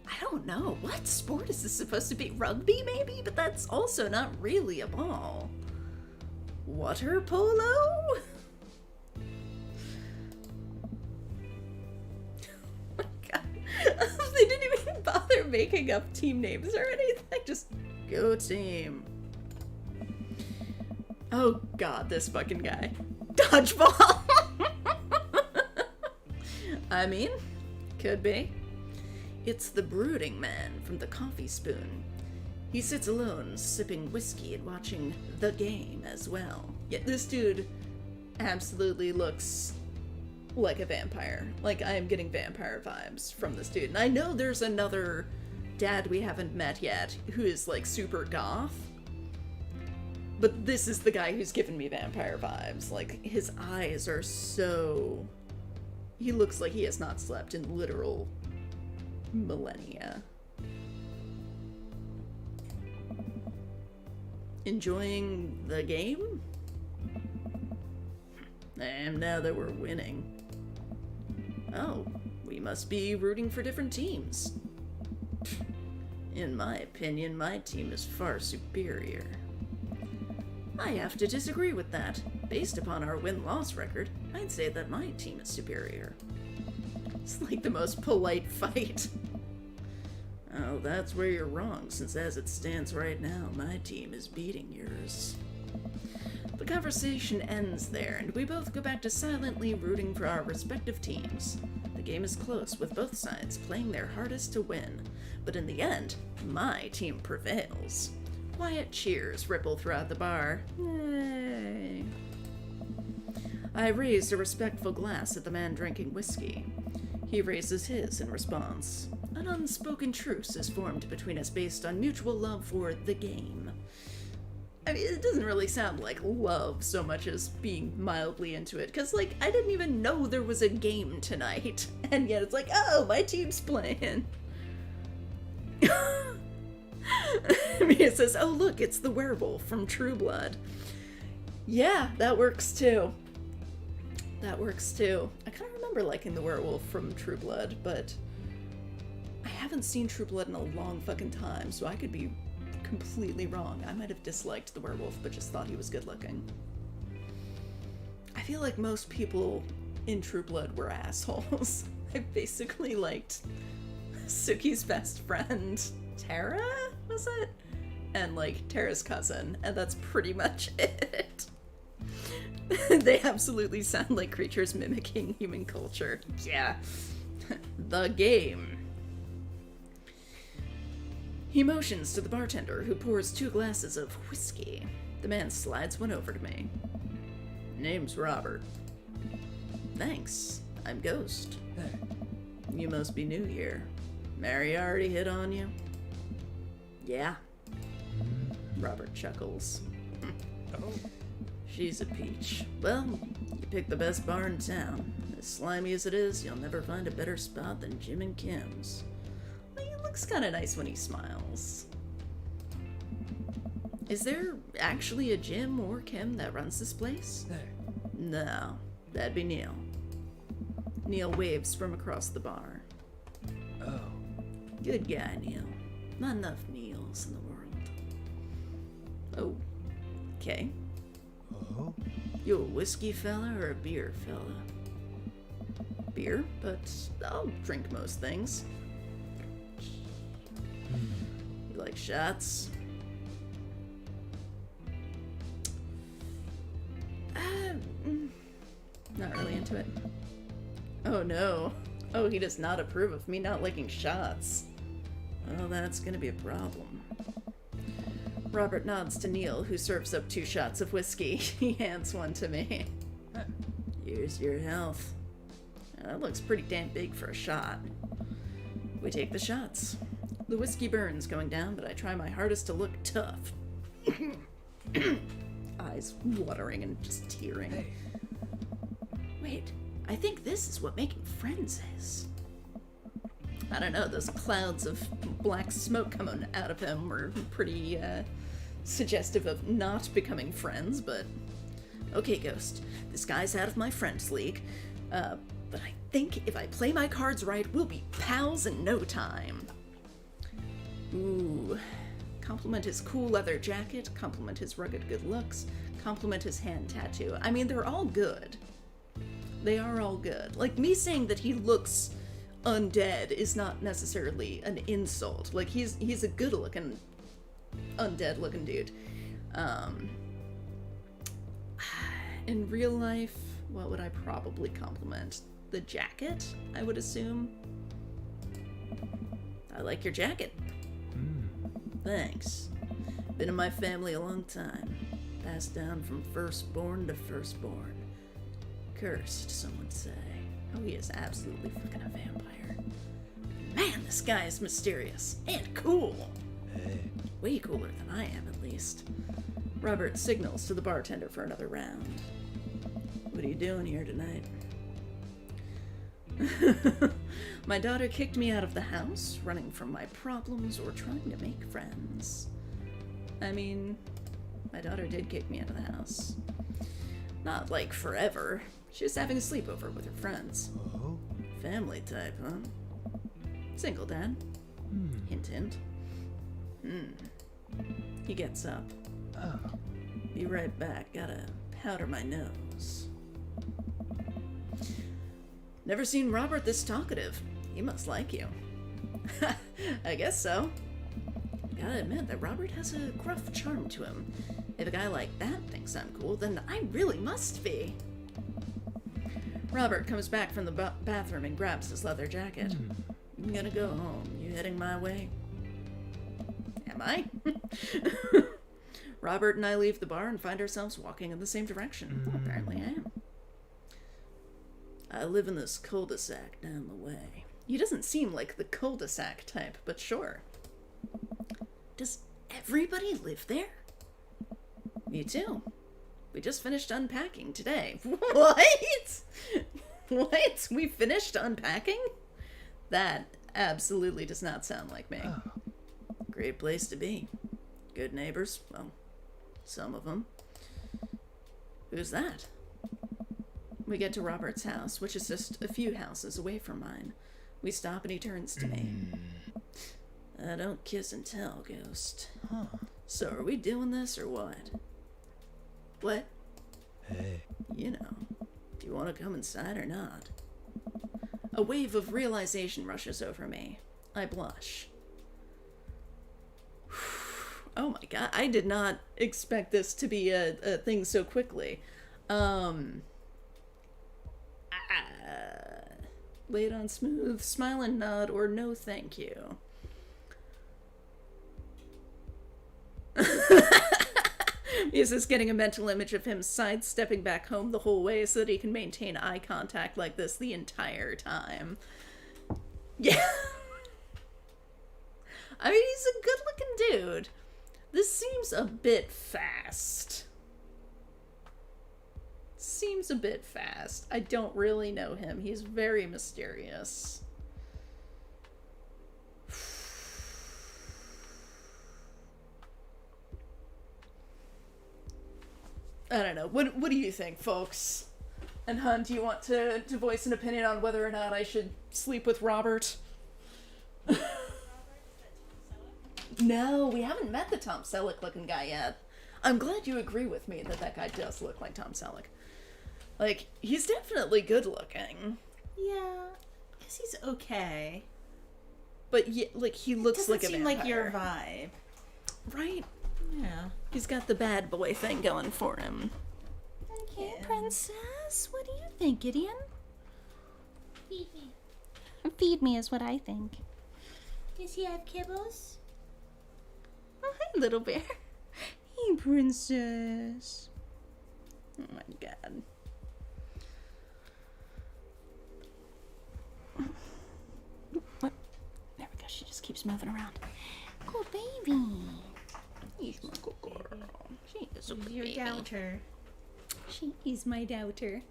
I don't know. What sport is this supposed to be? Rugby, maybe? But that's also not really a ball. Water polo? Oh my god. They didn't even bother making up team names or anything. Just go team. Oh god, this fucking guy. Dodgeball! I mean, could be. It's the brooding man from the Coffee Spoon. He sits alone, sipping whiskey and watching the game as well. Yet this dude absolutely looks like a vampire. Like, I am getting vampire vibes from this dude. And I know there's another dad we haven't met yet who is, like, super goth. But this is the guy who's given me vampire vibes. Like, his eyes are so... He looks like he has not slept in literal millennia. Enjoying the game? And now that we're winning. Oh, we must be rooting for different teams. In my opinion, my team is far superior. I have to disagree with that. Based upon our win-loss record, I'd say that my team is superior. It's like the most polite fight. Oh, that's where you're wrong, since as it stands right now, my team is beating yours. The conversation ends there, and we both go back to silently rooting for our respective teams. The game is close, with both sides playing their hardest to win, but in the end, my team prevails. Quiet cheers ripple throughout the bar. Yay. I raised a respectful glass at the man drinking whiskey. He raises his in response. An unspoken truce is formed between us based on mutual love for the game. I mean, it doesn't really sound like love so much as being mildly into it, because, like, I didn't even know there was a game tonight, and yet it's like, oh, my team's playing. Mia says, oh, look, it's the werewolf from True Blood. Yeah, that works too. That works too. I kind of remember liking the werewolf from True Blood, but I haven't seen True Blood in a long fucking time, so I could be completely wrong. I might have disliked the werewolf, but just thought he was good looking. I feel like most people in True Blood were assholes. I basically liked Suki's best friend, Tara, was it? And, like, Tara's cousin, and that's pretty much it. They absolutely sound like creatures mimicking human culture. Yeah. The game. He motions to the bartender, who pours 2 glasses of whiskey. The man slides one over to me. Name's Robert. Thanks. I'm Ghost. Hey. You must be new here. Mary already hit on you? Yeah. Robert chuckles. Oh. She's a peach. Well, you picked the best bar in town. As slimy as it is, you'll never find a better spot than Jim and Kim's. Well, he looks kind of nice when he smiles. Is there actually a Jim or Kim that runs this place? Hey. No, that'd be Neil. Neil waves from across the bar. Oh. Good guy, Neil. Not enough Neils in the world. Oh, okay. Oh. You a whiskey fella or a beer fella? Beer, but I'll drink most things. You like shots? Not really into it. Oh no. Oh, he does not approve of me not liking shots. Well, that's gonna be a problem. Robert nods to Neil, who serves up 2 shots of whiskey. He hands one to me. Here's your health. That looks pretty damn big for a shot. We take the shots. The whiskey burns going down, but I try my hardest to look tough. Eyes watering and just tearing. Hey. Wait, I think this is what making friends is. I don't know, those clouds of black smoke coming out of him were pretty, suggestive of not becoming friends, but... Okay, Ghost, this guy's out of my friends league, but I think if I play my cards right, we'll be pals in no time. Ooh. Compliment his cool leather jacket, compliment his rugged good looks, compliment his hand tattoo. I mean, they're all good. They are all good. Like, me saying that he looks undead is not necessarily an insult. Like, he's a good-looking, undead-looking dude. in real life, what would I probably compliment? The jacket, I would assume. I like your jacket. Thanks. Been in my family a long time. Passed down from firstborn to firstborn. Cursed, some would say. Oh, he is absolutely fucking a vampire. Man, this guy is mysterious. And cool. Hey. Way cooler than I am, at least. Robert signals to the bartender for another round. What are you doing here tonight? My daughter kicked me out of the house, running from my problems or trying to make friends. I mean, my daughter did kick me out of the house. Not like forever. She was having a sleepover with her friends. Oh. Family type, huh? Single dad. Hint, hint. He gets up. Oh. Be right back. Gotta powder my nose. Never seen Robert this talkative. He must like you. I guess so. Gotta admit that Robert has a gruff charm to him. If a guy like that thinks I'm cool, then I really must be. Robert comes back from the bathroom and grabs his leather jacket. I'm gonna go home. You heading my way? Am I? Robert and I leave the bar and find ourselves walking in the same direction. Well, apparently I am. I live in this cul-de-sac down the way. He doesn't seem like the cul-de-sac type, but sure. Does everybody live there? Me too. We just finished unpacking today. What? What? We finished unpacking? That absolutely does not sound like me. Oh. Great place to be. Good neighbors. Well, some of them. Who's that? We get to Robert's house, which is just a few houses away from mine. We stop and he turns to me. Don't kiss and tell, Ghost. Huh. So are we doing this or what? What? Hey. You know. Do you want to come inside or not? A wave of realization rushes over me. I blush. Oh my god, I did not expect this to be a thing so quickly. Lay it on smooth, smile and nod, or no thank you. He's just getting a mental image of him sidestepping back home the whole way so that he can maintain eye contact like this the entire time. Yeah. I mean, he's a good-looking dude. This seems a bit fast. Seems a bit fast. I don't really know him. He's very mysterious. I don't know. What do you think, folks? And Hun, do you want to voice an opinion on whether or not I should sleep with Robert? No, we haven't met the Tom Selleck looking guy yet. I'm glad you agree with me that that guy does look like Tom Selleck. Like, he's definitely good looking. Yeah, I guess he's okay. But yeah, like, he looks Doesn't like a seem vampire. like your vibe. Right? Yeah. He's got the bad boy thing going for him. Okay, princess. What do you think, Gideon? Feed me. Feed me is what I think. Does he have kibbles? Oh, hi, little bear. Hey, princess. Oh my god. What? There we go. She just keeps moving around. Good baby. She's my good girl. She is a good Your baby. doubter. She is my doubter.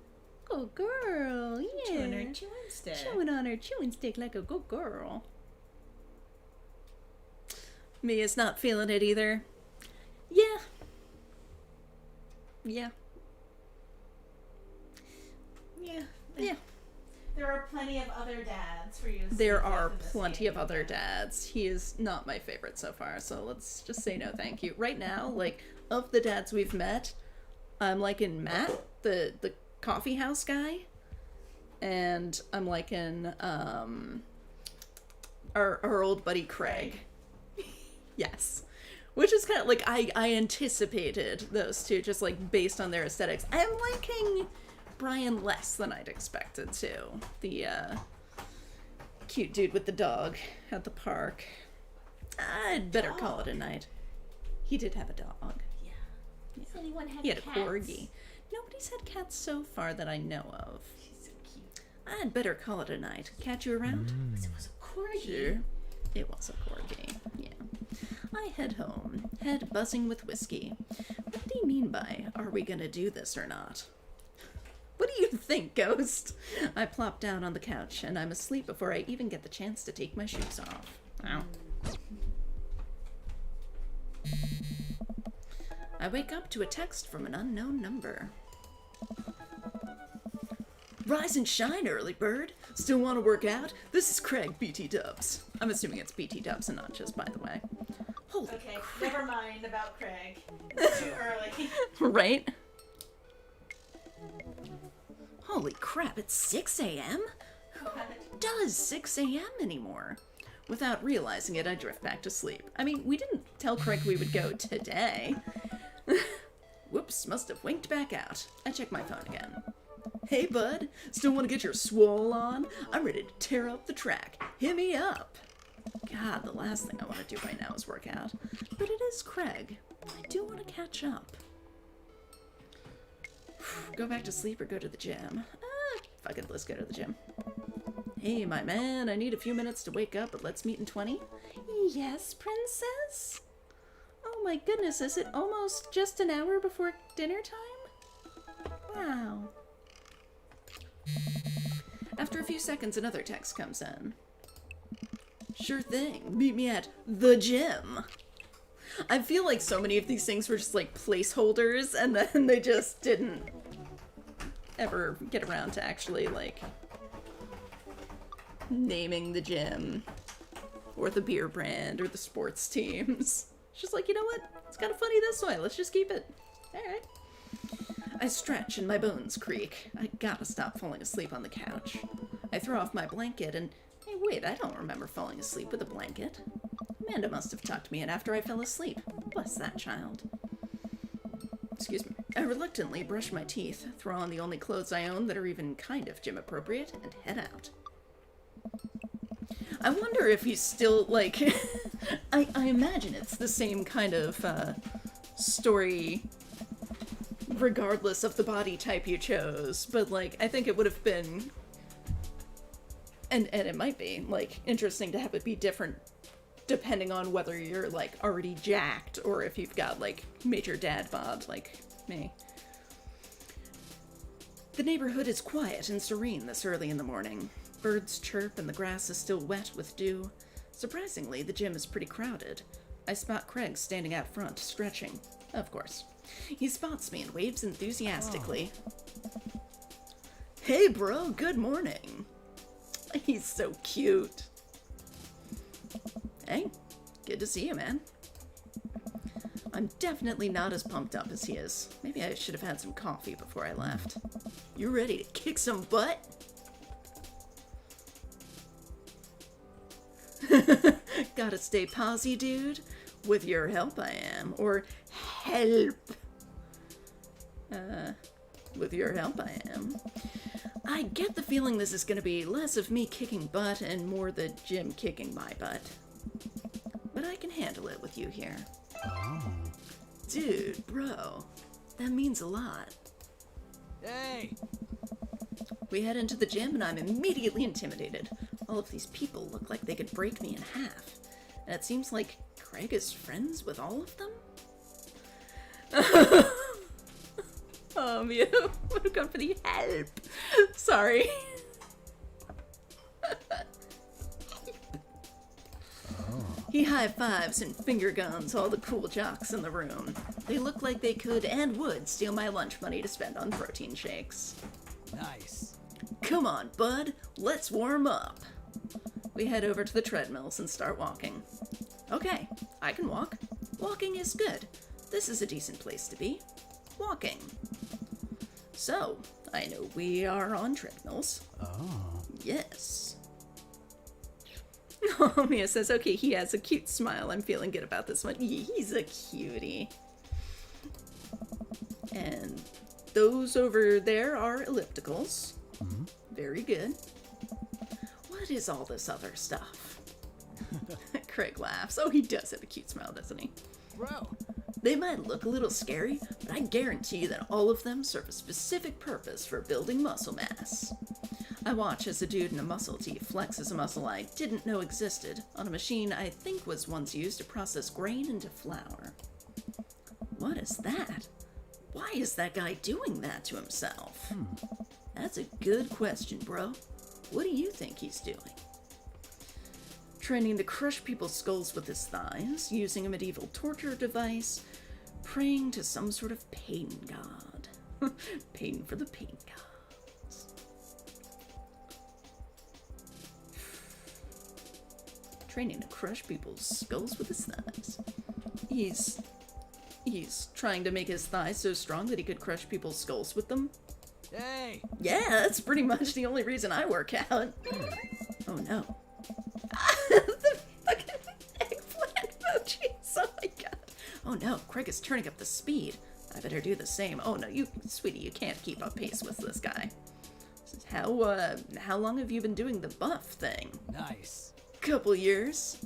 Good girl, yeah. Chewing her chewing stick. Chewing on her chewing stick like a good girl. Mia's not feeling it either. Yeah. Yeah. Yeah. Yeah. There are plenty of other dads for you to There sleep with are in this plenty game. of other dads. He is not my favorite so far, so let's just say no thank you. Right now, like, of the dads we've met, I'm liking Matt, the coffee house guy, and I'm liking our old buddy Craig. Yes. Which is kind of like, I anticipated those two, just like based on their aesthetics. I am liking Brian less than I'd expected to. The cute dude with the dog at the park. I'd better call it a night. He did have a dog. Does anyone have He had a cats? corgi. Nobody's had cats so far that I know of. She's so cute. I'd better call it a night. Catch you around? It was a corgi. Sure. It was a corgi, yeah. I head home, head buzzing with whiskey. What do you mean by, are we gonna do this or not? What do you think, Ghost? I plop down on the couch, and I'm asleep before I even get the chance to take my shoes off. Ow. I wake up to a text from an unknown number. Rise and shine, early bird. Still want to work out? This is Craig, BT Dubs. I'm assuming it's BT Dubs and not just, by the way. Holy Okay, never mind about Craig. It's too early. right? Holy crap, it's 6 a.m.? Who does 6 a.m. anymore? Without realizing it, I drift back to sleep. I mean, we didn't tell Craig we would go today. Whoops, must have winked back out. I check my phone again. Hey, bud, still want to get your swole on? I'm ready to tear up the track. Hit me up. God, the last thing I want to do right now is work out. But it is Craig. I do want to catch up. Go back to sleep or go to the gym? Fuck it, let's go to the gym. Hey, my man, I need a few minutes to wake up, but let's meet in 20. Yes, princess? Oh my goodness, is it almost just an hour before dinner time? Wow. After a few seconds, another text comes in. Sure thing, meet me at the gym. I feel like so many of these things were just like placeholders, and then they just didn't ever get around to actually like naming the gym or the beer brand or the sports teams. It's just like, you know what? It's kind of funny this way. Let's just keep it. All right. I stretch and my bones creak. I gotta stop falling asleep on the couch. I throw off my blanket and, hey, wait, I don't remember falling asleep with a blanket. Amanda must have tucked me in after I fell asleep. Bless that child. Excuse me. I reluctantly brush my teeth, throw on the only clothes I own that are even kind of gym appropriate, and head out. I wonder if he's still, like... I imagine it's the same kind of story regardless of the body type you chose, but, like, I think it would have been... And it might be, like, interesting to have it be different depending on whether you're, like, already jacked or if you've got, like, major dad bod like me. The neighborhood is quiet and serene this early in the morning. Birds chirp and the grass is still wet with dew. Surprisingly, the gym is pretty crowded. I spot Craig standing out front, stretching. Of course. He spots me and waves enthusiastically. Oh. Hey bro, good morning. He's so cute. Hey, good to see you, man. I'm definitely not as pumped up as he is. Maybe I should have had some coffee before I left. You ready to kick some butt? Gotta stay posy, dude. With your help, I am. Or help. With your help, I am. I get the feeling this is gonna be less of me kicking butt and more the gym kicking my butt. But I can handle it with you here. Oh. Dude, bro, that means a lot. Hey! We head into the gym and I'm immediately intimidated. All of these people look like they could break me in half. And it seems like Craig is friends with all of them? You would have gone for the help. Sorry. He high-fives and finger guns all the cool jocks in the room. They look like they could and would steal my lunch money to spend on protein shakes. Nice. Come on, bud. Let's warm up. We head over to the treadmills and start walking. Okay, I can walk. Walking is good. This is a decent place to be. Walking. So, I know we are on treadmills. Oh. Yes. Oh, Mia says, okay, he has a cute smile. I'm feeling good about this one. Yeah, he's a cutie. And those over there are ellipticals. Very good. What is all this other stuff? Craig laughs. Oh, he does have a cute smile, doesn't he? Bro, They might look a little scary, but I guarantee that all of them serve a specific purpose for building muscle mass. I watch as a dude in a muscle tee flexes a muscle I didn't know existed on a machine I think was once used to process grain into flour. What is that? Why is that guy doing that to himself? That's a good question, bro. What do you think he's doing? Training to crush people's skulls with his thighs, using a medieval torture device, praying to some sort of pain god. Pain for the pain gods. Training to crush people's skulls with his thighs. He's trying to make his thighs so strong that he could crush people's skulls with them. hey! Yeah, that's pretty much the only reason I work out. Oh no. The fucking eggplant emojis. Oh my god. Oh no, Craig is turning up the speed. I better do the same. Oh no, sweetie, you can't keep up pace with this guy. How long have you been doing the buff thing? Nice. Couple years.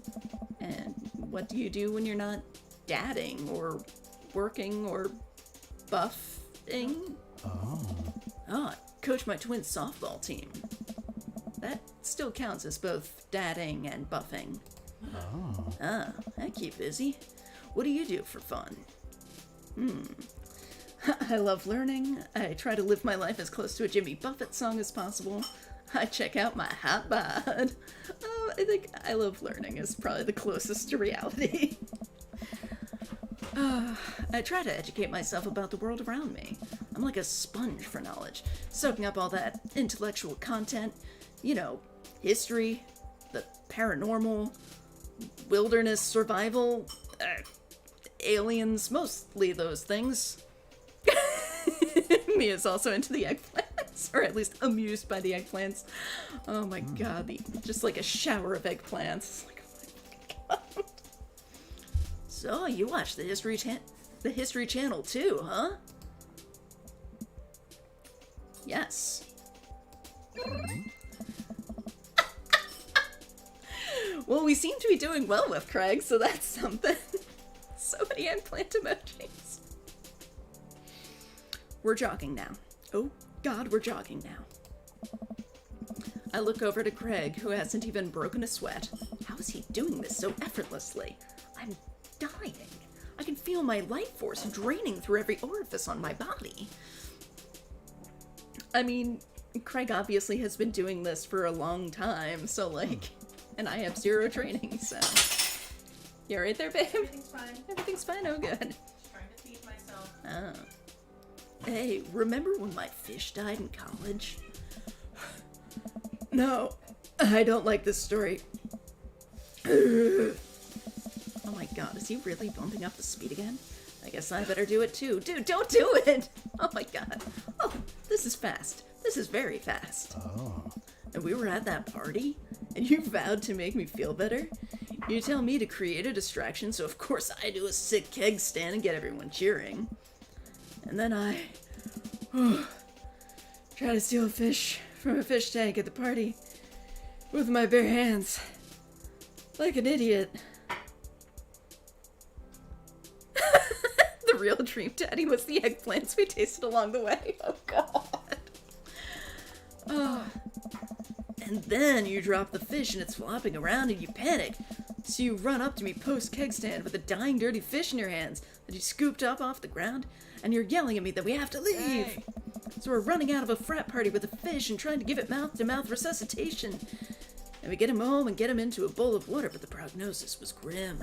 And what do you do when you're not dadding or working or buffing? Oh. I coach my twins softball team. That still counts as both dadding and buffing. Oh. I keep busy. What do you do for fun? I love learning. I try to live my life as close to a Jimmy Buffett song as possible. I check out my hot bod. Oh, I think I love learning is probably the closest to reality. I try to educate myself about the world around me. I'm like a sponge for knowledge, soaking up all that intellectual content. You know, history, the paranormal, wilderness survival, aliens, mostly those things. Mia's also into the eggplants, or at least amused by the eggplants. Oh my god, just like a shower of eggplants. It's like, oh my god. So, you watch the History Channel too, huh? Yes. Well, we seem to be doing well with Craig, so that's something. So many eggplant emojis. We're jogging now. Oh, God, we're jogging now. I look over to Craig, who hasn't even broken a sweat. How is he doing this so effortlessly? I'm dying. I can feel my life force draining through every orifice on my body. I mean, Craig obviously has been doing this for a long time, so like, and I have zero training, so. You alright there, babe? Everything's fine. Everything's fine? Oh, good. Just trying to feed myself. Oh. Hey, remember when my fish died in college? No, I don't like this story. Oh my god, is he really bumping up the speed again? I guess I better do it too. Dude, don't do it! Oh my god. Oh, this is fast. This is very fast. Oh. And we were at that party, and you vowed to make me feel better? You tell me to create a distraction, so of course I do a sick keg stand and get everyone cheering. And then I try to steal a fish from a fish tank at the party with my bare hands. Like an idiot. The real dream daddy was the eggplants we tasted along the way. Oh god. Oh. And then you drop the fish and it's flopping around and you panic. So you run up to me post-keg stand with a dying dirty fish in your hands that you scooped up off the ground, and you're yelling at me that we have to leave. Hey. So we're running out of a frat party with a fish and trying to give it mouth-to-mouth resuscitation. And we get him home and get him into a bowl of water, but the prognosis was grim.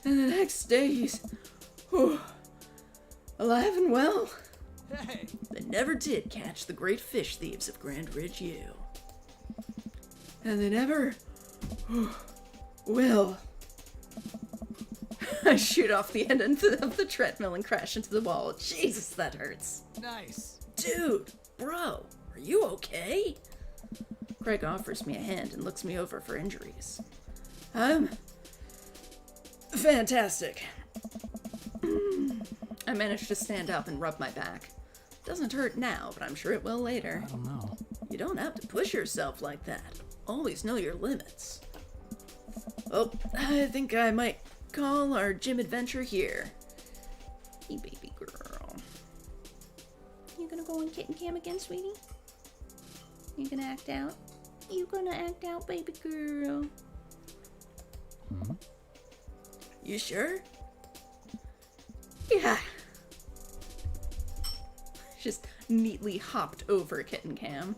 And the next day he's alive and well. Hey! They never did catch the great fish thieves of Grand Ridge U. And they never will. I shoot off the end of the treadmill and crash into the wall. Jesus, that hurts. Nice! Dude, bro, are you okay? Craig offers me a hand and looks me over for injuries. Fantastic. I managed to stand up and rub my back. Doesn't hurt now, but I'm sure it will later. I don't know. You don't have to push yourself like that. Always know your limits. Oh, I think I might call our gym adventure here. Hey, baby girl. You gonna go on kitten cam again, sweetie? You gonna act out? You gonna act out, baby girl? You sure? Yeah. Just neatly hopped over kitten cam.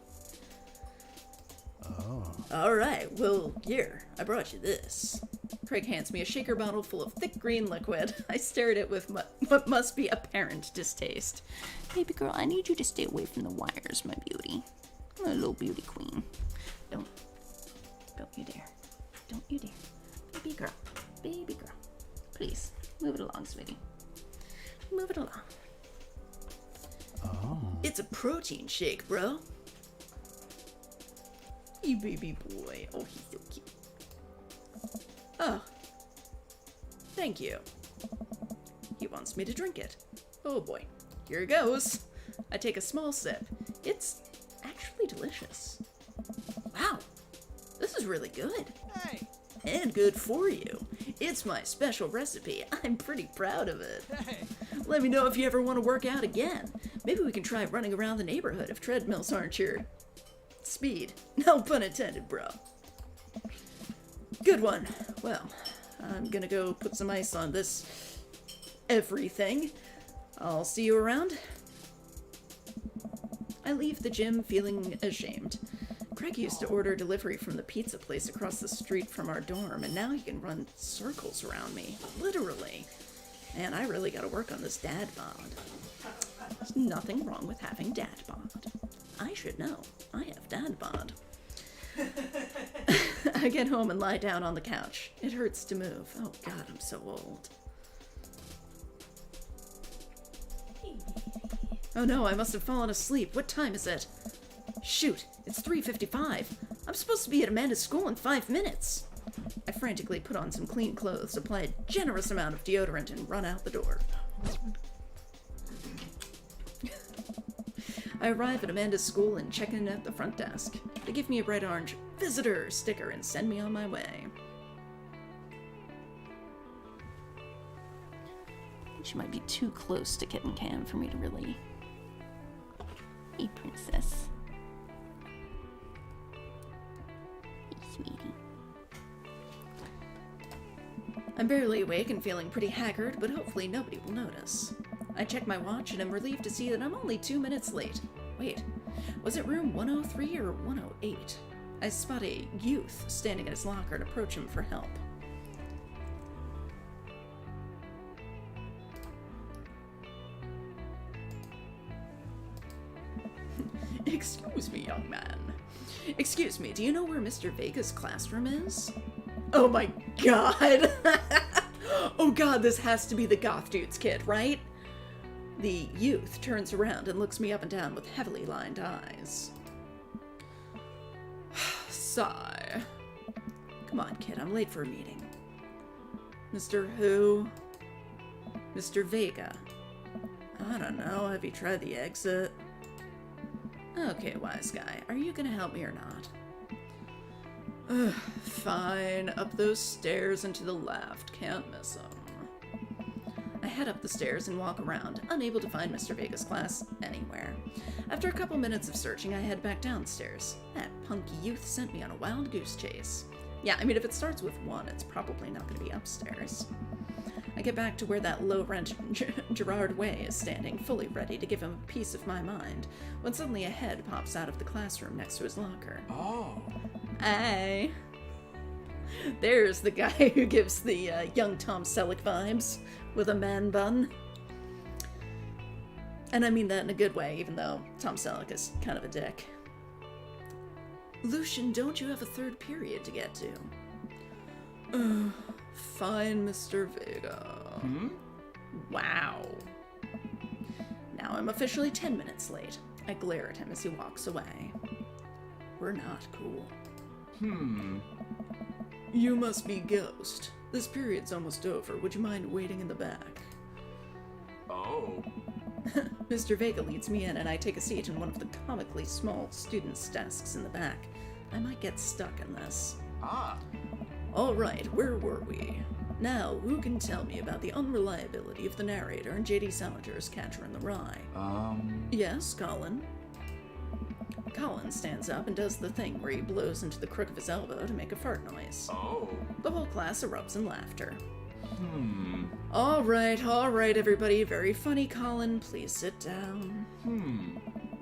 Oh. Alright, well, here, I brought you this. Craig hands me a shaker bottle full of thick green liquid. I stare at it with what must be apparent distaste. Baby girl, I need you to stay away from the wires, my beauty. My little beauty queen. Don't you dare. Don't you dare. Baby girl. Baby girl. Please, move it along, sweetie. Move it along. Oh. It's a protein shake, bro. You baby boy. Oh, he's so cute. Oh. Thank you. He wants me to drink it. Oh boy. Here goes. I take a small sip. It's actually delicious. Wow. This is really good. Hey! And good for you. It's my special recipe. I'm pretty proud of it. Hey! Let me know if you ever want to work out again. Maybe we can try running around the neighborhood if treadmills aren't your speed. No pun intended, bro. Good one. Well, I'm gonna go put some ice on this everything. I'll see you around. I leave the gym feeling ashamed. Craig used to order delivery from the pizza place across the street from our dorm, and now he can run circles around me. Literally. Man, I really gotta work on this dad bod. There's nothing wrong with having dad bod. I should know. I have dad bod. I get home and lie down on the couch. It hurts to move. Oh god, I'm so old. Oh no, I must have fallen asleep. What time is it? Shoot, it's 3:55. I'm supposed to be at Amanda's school in 5 minutes. I frantically put on some clean clothes, apply a generous amount of deodorant, and run out the door. I arrive at Amanda's school and check in at the front desk. They give me a bright orange visitor sticker and send me on my way. She might be too close to kitten cam for me to really... Hey, princess. Hey, sweetie. I'm barely awake and feeling pretty haggard, but hopefully nobody will notice. I check my watch and am relieved to see that I'm only 2 minutes late. Wait, was it room 103 or 108? I spot a youth standing at his locker and approach him for help. Excuse me, young man. Excuse me, do you know where Mr. Vega's classroom is? Oh my god! Oh god, this has to be the goth dude's kid, right? The youth turns around and looks me up and down with heavily lined eyes. Sigh. Come on, kid, I'm late for a meeting. Mr. Who? Mr. Vega. I don't know, have you tried the exit? Okay, wise guy, are you gonna help me or not? Fine, up those stairs and to the left, can't miss him. I head up the stairs and walk around, unable to find Mr. Vega's class anywhere. After a couple minutes of searching, I head back downstairs. That punky youth sent me on a wild goose chase. Yeah, I mean, if it starts with 1, it's probably not going to be upstairs. I get back to where that low-rent Gerard Way is standing, fully ready to give him a piece of my mind, when suddenly a head pops out of the classroom next to his locker. Oh. Hey. There's the guy who gives the young Tom Selleck vibes, with a man bun. And I mean that in a good way, even though Tom Selleck is kind of a dick. Lucian, don't you have a 3rd period to get to? Fine, Mr. Vega. Wow. Now I'm officially 10 minutes late. I glare at him as he walks away. we're not cool. You must be Ghost. This period's almost over. Would you mind waiting in the back? Oh. Mr. Vega leads me in, and I take a seat in one of the comically small students' desks in the back. I might get stuck in this. Ah. All right, where were we? Now, who can tell me about the unreliability of the narrator in J.D. Salinger's Catcher in the Rye? Yes, Colin? Colin stands up and does the thing where he blows into the crook of his elbow to make a fart noise. Oh. The whole class erupts in laughter. All right, everybody. Very funny, Colin. Please sit down.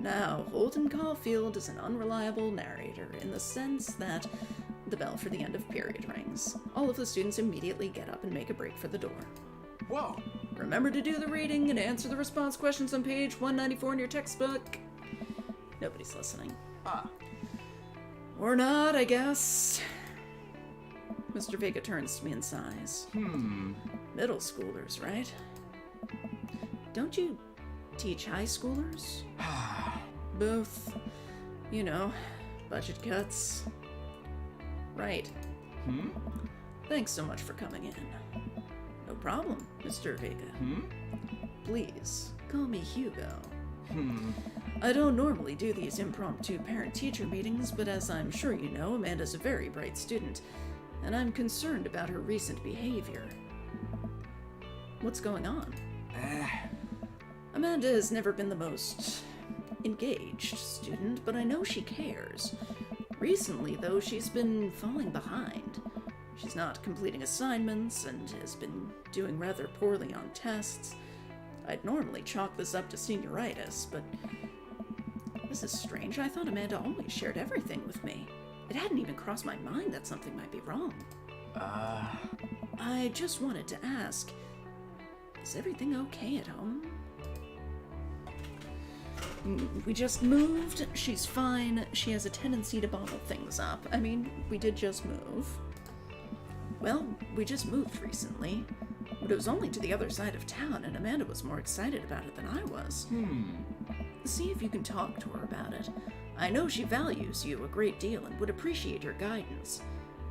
Now, Holden Caulfield is an unreliable narrator in the sense that the bell for the end of period rings. All of the students immediately get up and make a break for the door. Whoa. Remember to do the reading and answer the response questions on page 194 in your textbook. Nobody's listening. Ah. Or not, I guess. Mr. Vega turns to me and sighs. Middle schoolers, right? Don't you teach high schoolers? Both. You know, budget cuts. Right. Thanks so much for coming in. No problem, Mr. Vega. Please, call me Hugo. I don't normally do these impromptu parent-teacher meetings, but as I'm sure you know, Amanda's a very bright student, and I'm concerned about her recent behavior. What's going on? Amanda has never been the most engaged student, but I know she cares. Recently, though, she's been falling behind. She's not completing assignments and has been doing rather poorly on tests. I'd normally chalk this up to senioritis, but this is strange. I thought Amanda always shared everything with me. It hadn't even crossed my mind that something might be wrong. I just wanted to ask, is everything okay at home? We just moved. She's fine. She has a tendency to bottle things up. I mean, we did just move. Well, we just moved recently, but it was only to the other side of town, and Amanda was more excited about it than I was. See if you can talk to her about it. I know she values you a great deal and would appreciate your guidance.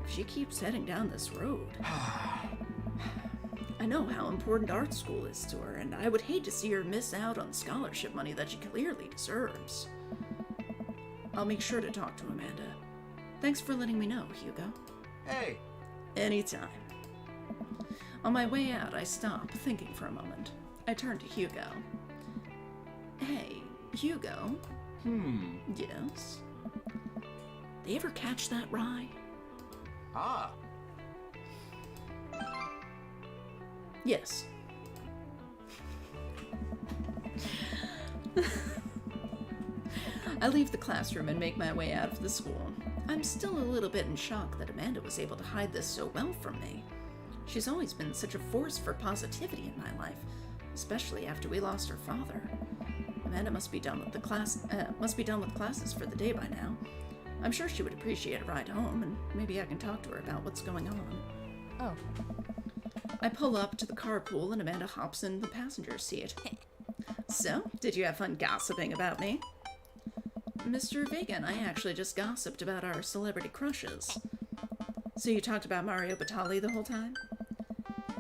If she keeps heading down this road... I know how important art school is to her, and I would hate to see her miss out on scholarship money that she clearly deserves. I'll make sure to talk to Amanda. Thanks for letting me know, Hugo. Hey. Anytime. On my way out, I stop, thinking for a moment. I turn to Hugo. Hey, Hugo? Yes? They ever catch that rye? Ah. Yes. I leave the classroom and make my way out of the school. I'm still a little bit in shock that Amanda was able to hide this so well from me. She's always been such a force for positivity in my life, especially after we lost her father. Amanda must be done with classes for the day by now. I'm sure she would appreciate a ride home, and maybe I can talk to her about what's going on. Oh. I pull up to the carpool and Amanda hops in the passenger seat. So, did you have fun gossiping about me? Mr. Vega and I actually just gossiped about our celebrity crushes. So you talked about Mario Batali the whole time?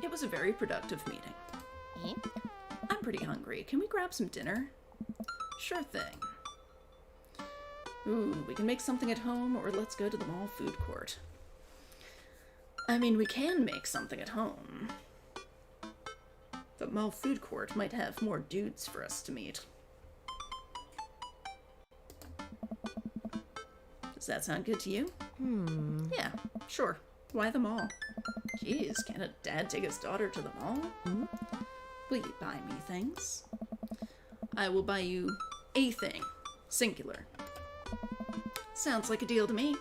It was a very productive meeting. I'm pretty hungry. Can we grab some dinner? Sure thing. Ooh, we can make something at home, or let's go to the mall food court. I mean, we can make something at home. The mall food court might have more dudes for us to meet. Does that sound good to you? Yeah, sure. Why the mall? Jeez, can't a dad take his daughter to the mall? Will you buy me things? I will buy you a thing. Singular. Sounds like a deal to me.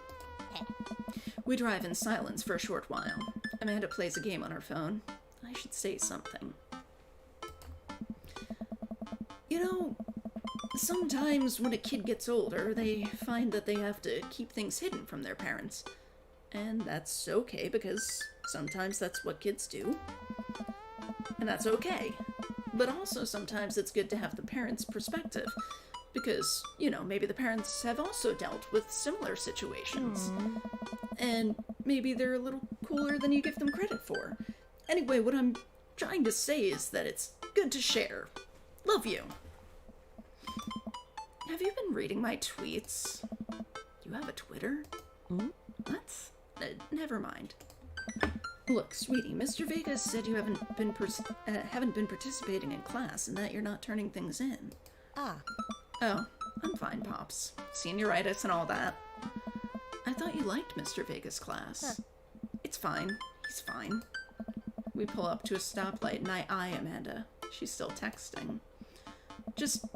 We drive in silence for a short while. Amanda plays a game on her phone. I should say something. You know, sometimes when a kid gets older, they find that they have to keep things hidden from their parents. And that's okay, because sometimes that's what kids do. And that's okay. But also sometimes it's good to have the parents' perspective. Because, you know, maybe the parents have also dealt with similar situations. And maybe they're a little cooler than you give them credit for. Anyway, what I'm trying to say is that it's good to share. Love you. Have you been reading my tweets? You have a Twitter? What? Never mind. Look, sweetie, Mr. Vegas said you haven't been participating in class and that you're not turning things in. Oh, I'm fine, Pops. Senioritis and all that. I thought you liked Mr. Vegas' class. It's fine. He's fine. We pull up to a stoplight and I eye Amanda. She's still texting. Just,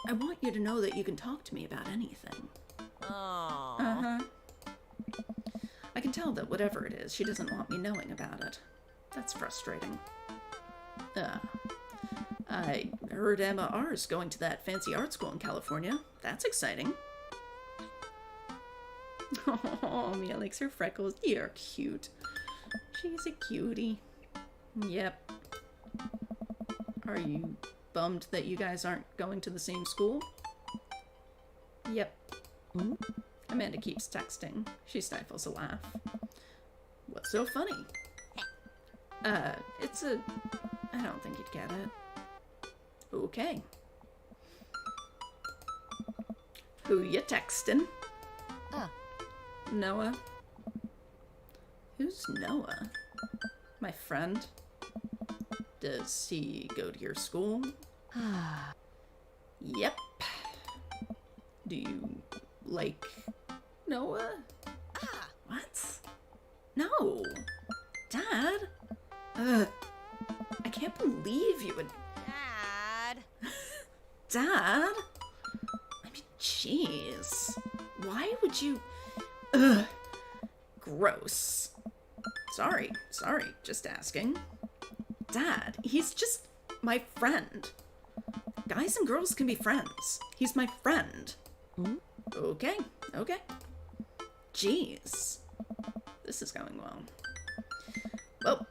I want you to know that you can talk to me about anything. Oh. Uh-huh. I can tell that whatever it is, she doesn't want me knowing about it. That's frustrating. I heard Emma R's going to that fancy art school in California. That's exciting. Oh, Mia likes her freckles. You're cute. She's a cutie. Yep. Are you bummed that you guys aren't going to the same school? Yep. Amanda keeps texting. She stifles a laugh. What's so funny? I don't think you'd get it. Okay. Who you texting? Noah. Who's Noah? My friend. Does he go to your school? Yep. Do you like Noah? What? No. Dad? I can't believe you would... Dad. Dad? I mean, jeez. Why would you... Gross. Sorry, just asking. Dad, he's just my friend. Guys and girls can be friends. He's my friend. Okay. Jeez. This is going well. Well,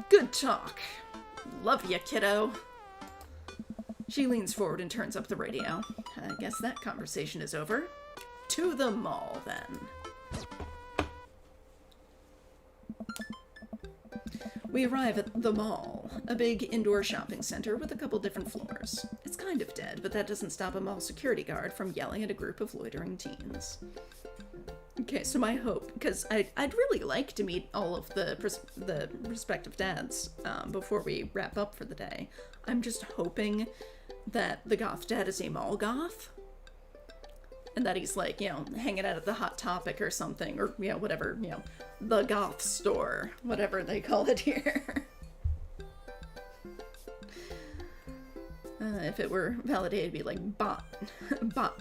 good talk. Love ya, kiddo. She leans forward and turns up the radio. I guess that conversation is over. To the mall, then. We arrive at the mall, a big indoor shopping center with a couple different floors. It's kind of dead, but that doesn't stop a mall security guard from yelling at a group of loitering teens. Okay, so my hope, because I'd really like to meet all of the respective dads before we wrap up for the day. I'm just hoping that the goth dad is a mall goth. And that he's like, hanging out at the Hot Topic or something, or, whatever, the goth store, whatever they call it here. If it were validated, it'd be like bot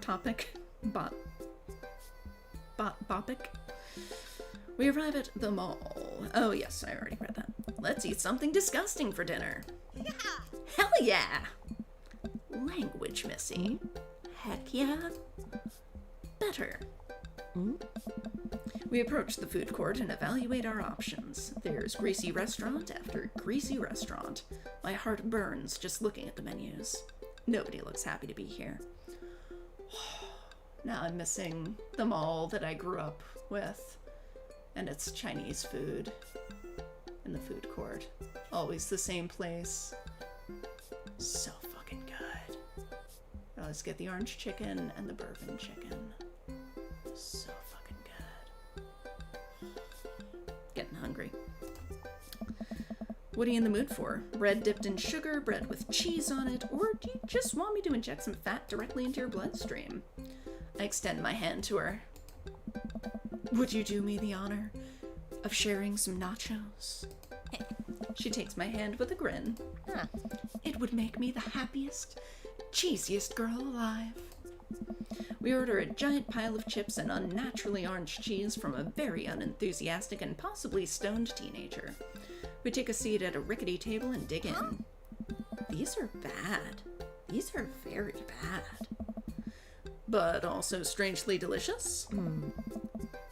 topic, bopic. We arrive at the mall. Oh yes, I already read that. Let's eat something disgusting for dinner. Yeah. Hell yeah! Language, Missy. Heck yeah. Better. We approach the food court and evaluate our options. There's greasy restaurant after greasy restaurant. My heart burns just looking at the menus. Nobody looks happy to be here. Now I'm missing the mall that I grew up with, and it's Chinese food in the food court. Always the same place. So fucking good. Let's get the orange chicken and the bourbon chicken. So fucking good. Getting hungry. What are you in the mood for? Bread dipped in sugar, bread with cheese on it, or do you just want me to inject some fat directly into your bloodstream? I extend my hand to her. Would you do me the honor of sharing some nachos? She takes my hand with a grin. It would make me the happiest, cheesiest girl alive. We order a giant pile of chips and unnaturally orange cheese from a very unenthusiastic and possibly stoned teenager. We take a seat at a rickety table and dig in. These are bad. These are very bad. But also strangely delicious.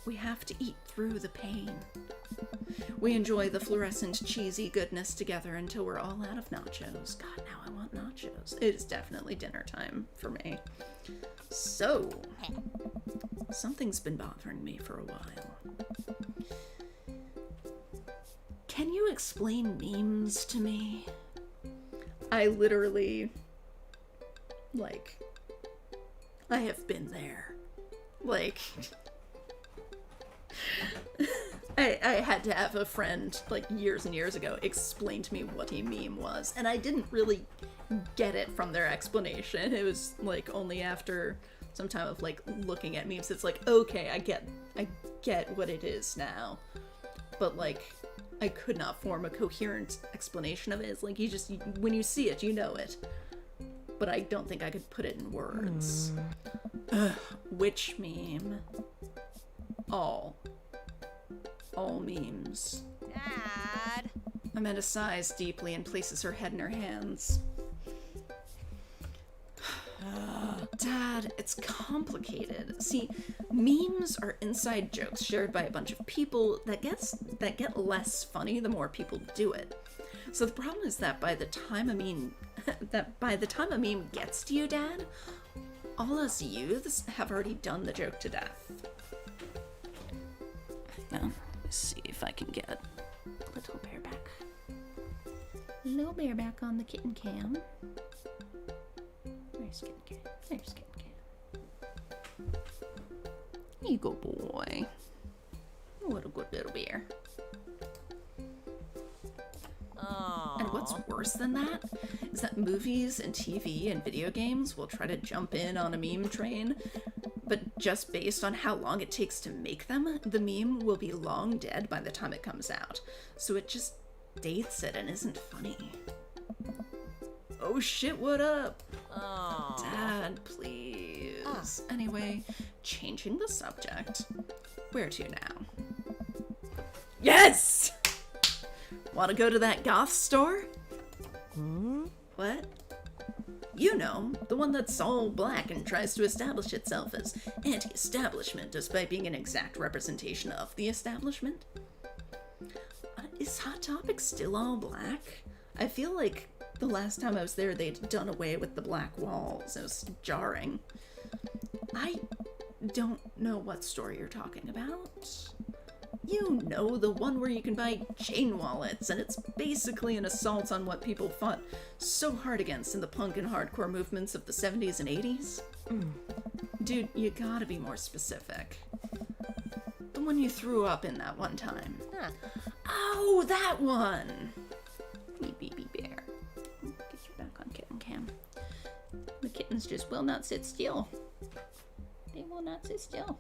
We have to eat through the pain. We enjoy the fluorescent cheesy goodness together until we're all out of nachos. God, now I want nachos. nachos. It is definitely dinner time for me. So, something's been bothering me for a while. Can you explain memes to me? I literally, like, I have been there. Like, I had to have a friend, like, years and years ago explain to me what a meme was, and I didn't really get it from their explanation. It was, like, only after some time of, like, looking at memes, it's like, okay, I get what it is now. But, like, I could not form a coherent explanation of it. It's like, when you see it, you know it. But I don't think I could put it in words. Which meme? All memes. Dad. Amanda sighs deeply and places her head in her hands. Dad, it's complicated. See, memes are inside jokes shared by a bunch of people that get less funny the more people do it. So the problem is that by the time a meme gets to you, Dad, all us youths have already done the joke to death. Now, let's see if I can get little bareback. Little bareback on the kitten cam. There's kitten cam. There's kitten cam. Here you go, boy. What a good little bear. Oh. And what's worse than that is that movies and TV and video games will try to jump in on a meme train, but just based on how long it takes to make them, the meme will be long dead by the time it comes out. So it just dates it and isn't funny. Oh shit, what up? Oh. Dad, please. Anyway, changing the subject. Where to now? Yes! Want to go to that goth store? What? You know, the one that's all black and tries to establish itself as anti-establishment despite being an exact representation of the establishment? Is Hot Topic still all black? I feel like the last time I was there, they'd done away with the black walls. It was jarring. I don't know what store you're talking about. You know, the one where you can buy chain wallets, and it's basically an assault on what people fought so hard against in the punk and hardcore movements of the 70s and 80s. Dude, you gotta be more specific. The one you threw up in that one time. Huh. Oh, that one! Wee baby bear. Get you back on kitten cam. The kittens just will not sit still. They will not sit still.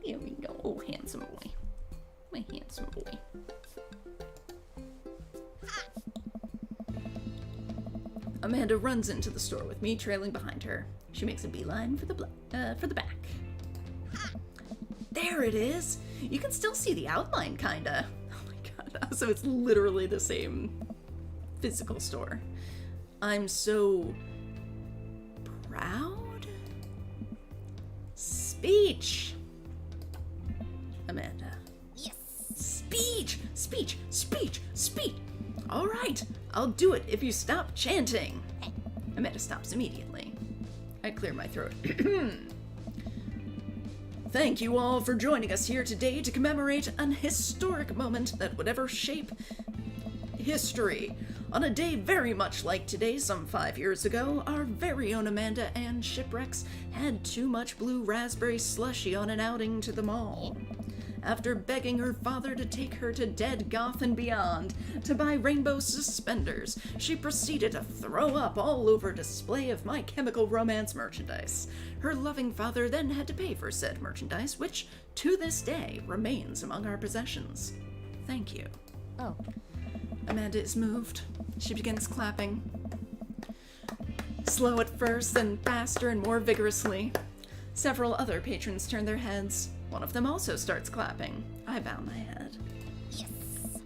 Here we go. Oh, handsome boy. My handsome boy. Amanda runs into the store with me trailing behind her. She makes a beeline for the back. There it is! You can still see the outline, kinda. Oh my god. So it's literally the same physical store. I'm so proud? Speech! Amanda. Yes. Speech! Speech! Speech! Speech! All right, I'll do it if you stop chanting. Amanda stops immediately. I clear my throat. Thank you all for joining us here today to commemorate an historic moment that would ever shape history. On a day very much like today, some 5 years ago, our very own Amanda Ann Shipwrecks had too much blue raspberry slushy on an outing to the mall. After begging her father to take her to Dead Goth and Beyond to buy rainbow suspenders, she proceeded to throw up all over a display of My Chemical Romance merchandise. Her loving father then had to pay for said merchandise, which, to this day, remains among our possessions. Thank you. Oh. Amanda is moved. She begins clapping. Slow at first, then faster and more vigorously. Several other patrons turn their heads. One of them also starts clapping. I bow my head. Yes.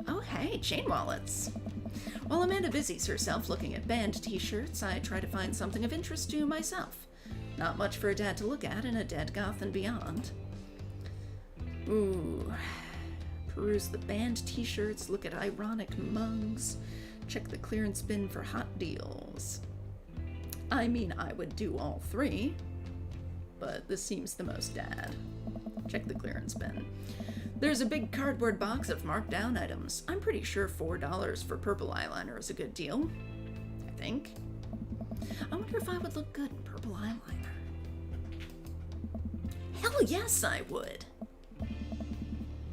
Oh hey, chain wallets. While Amanda busies herself looking at band t-shirts, I try to find something of interest to myself. Not much for a dad to look at in a Dead Goth and Beyond. Ooh. Peruse the band t-shirts, look at ironic mugs, Check the clearance bin for hot deals. I mean, I would do all three, but this seems the most dad. Check the clearance bin. There's a big cardboard box of marked down items. I'm pretty sure $4 for purple eyeliner is a good deal. I think. I wonder if I would look good in purple eyeliner. Hell yes, I would.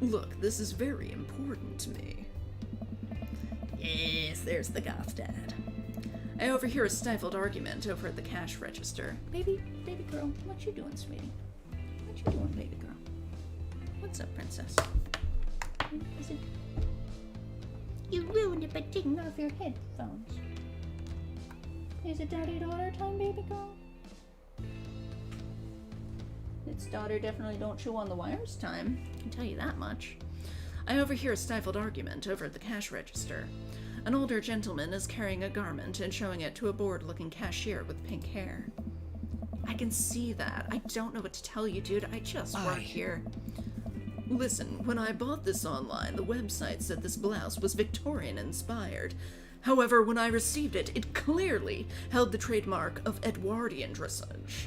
Look, this is very important to me. Yes, there's the goth dad. I overhear a stifled argument over at the cash register. Baby girl, what you doing, sweetie? What you doing, baby girl? What's up, princess? Is it... You ruined it by taking off your headphones. Is it daddy-daughter time, baby girl? It's daughter definitely don't chew on the wires time. I can tell you that much. I overhear a stifled argument over at the cash register. An older gentleman is carrying a garment and showing it to a bored-looking cashier with pink hair. I can see that. I don't know what to tell you, dude. I just work here. Listen, when I bought this online, the website said this blouse was Victorian-inspired. However, when I received it, it clearly held the trademark of Edwardian dressage.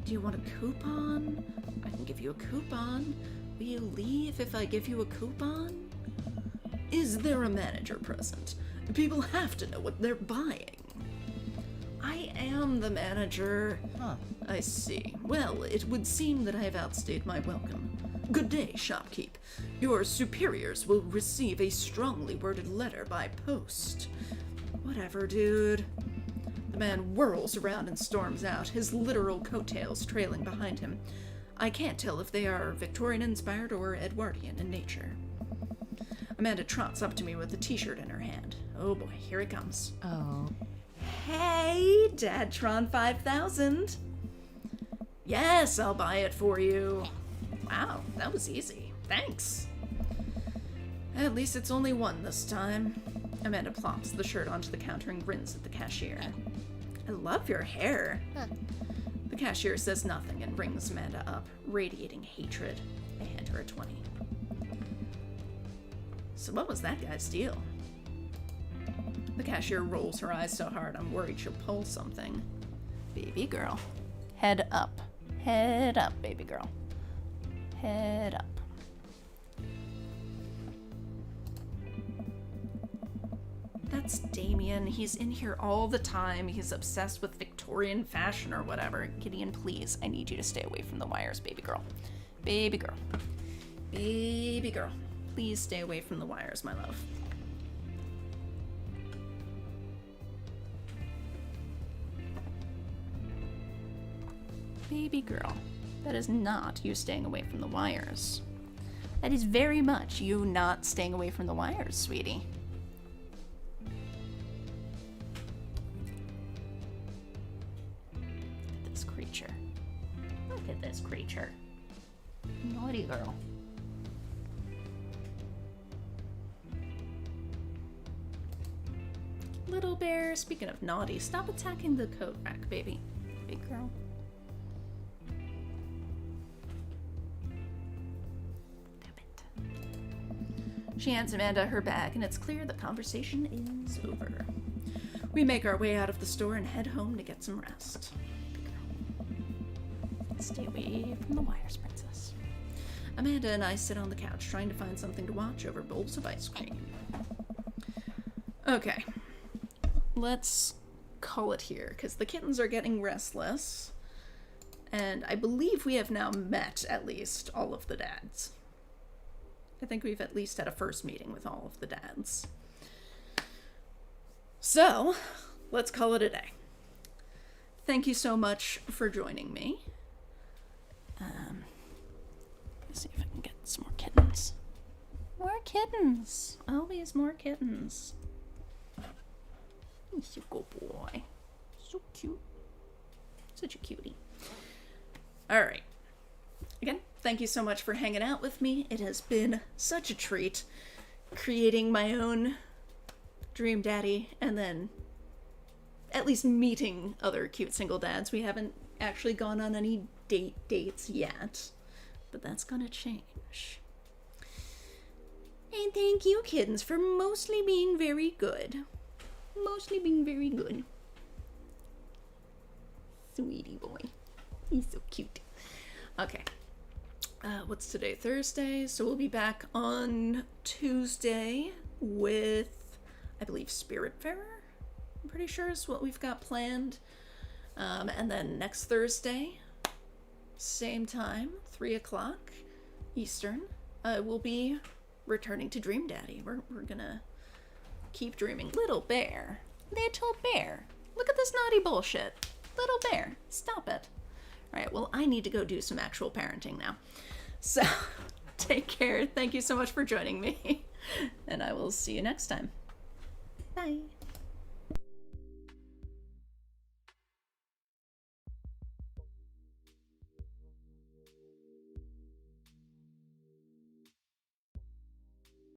Do you want a coupon? I can give you a coupon. Will you leave if I give you a coupon? Is there a manager present? People have to know what they're buying. I am the manager. Huh. I see. Well, it would seem that I have outstayed my welcome. Good day, shopkeep. Your superiors will receive a strongly worded letter by post. Whatever, dude. The man whirls around and storms out, his literal coattails trailing behind him. I can't tell if they are Victorian-inspired or Edwardian in nature. Amanda trots up to me with a t-shirt in her hand. Oh boy, here it comes. Oh. Hey, Dadtron 5000. Yes, I'll buy it for you. Wow, that was easy. Thanks. At least it's only one this time. Amanda plops the shirt onto the counter and grins at the cashier. I love your hair. The cashier says nothing and rings Amanda up, radiating hatred. I hand her a 20. So what was that guy's deal? The cashier rolls her eyes so hard I'm worried she'll pull something. Baby girl. Head up. Head up, baby girl. Head up. That's Damien. He's in here all the time. He's obsessed with Victorian fashion or whatever. Gideon, please. I need you to stay away from the wires, baby girl. Baby girl. Baby girl. Please stay away from the wires, my love. Baby girl. That is not you staying away from the wires. That is very much you not staying away from the wires, sweetie. Look at this creature. Look at this creature. Naughty girl. Little bear, speaking of naughty, stop attacking the coat rack, baby. Big girl. She hands Amanda her bag, and it's clear the conversation is over. We make our way out of the store and head home to get some rest. Stay away from the wires, princess. Amanda and I sit on the couch trying to find something to watch over bowls of ice cream. Okay. Let's call it here, because the kittens are getting restless. And I believe we have now met, at least, all of the dads. I think we've at least had a first meeting with all of the dads. So, let's call it a day. Thank you so much for joining me. Let's see if I can get some more kittens. More kittens! Always more kittens. He's a good boy. So cute. Such a cutie. Alright. Again, thank you so much for hanging out with me. It has been such a treat creating my own dream daddy and then at least meeting other cute single dads. We haven't actually gone on any dates yet, but that's gonna change. And thank you, kittens, for mostly being very good. Mostly being very good. Sweetie boy. He's so cute. Okay. What's today? Thursday. So we'll be back on Tuesday with, I believe, Spiritfarer. I'm pretty sure is what we've got planned. And then next Thursday, same time, 3 o'clock Eastern, we'll be returning to Dream Daddy. We're gonna keep dreaming. Little bear. Look at this naughty bullshit. Little bear, stop it. All right, well, I need to go do some actual parenting now. So, take care. Thank you so much for joining me. And I will see you next time. Bye.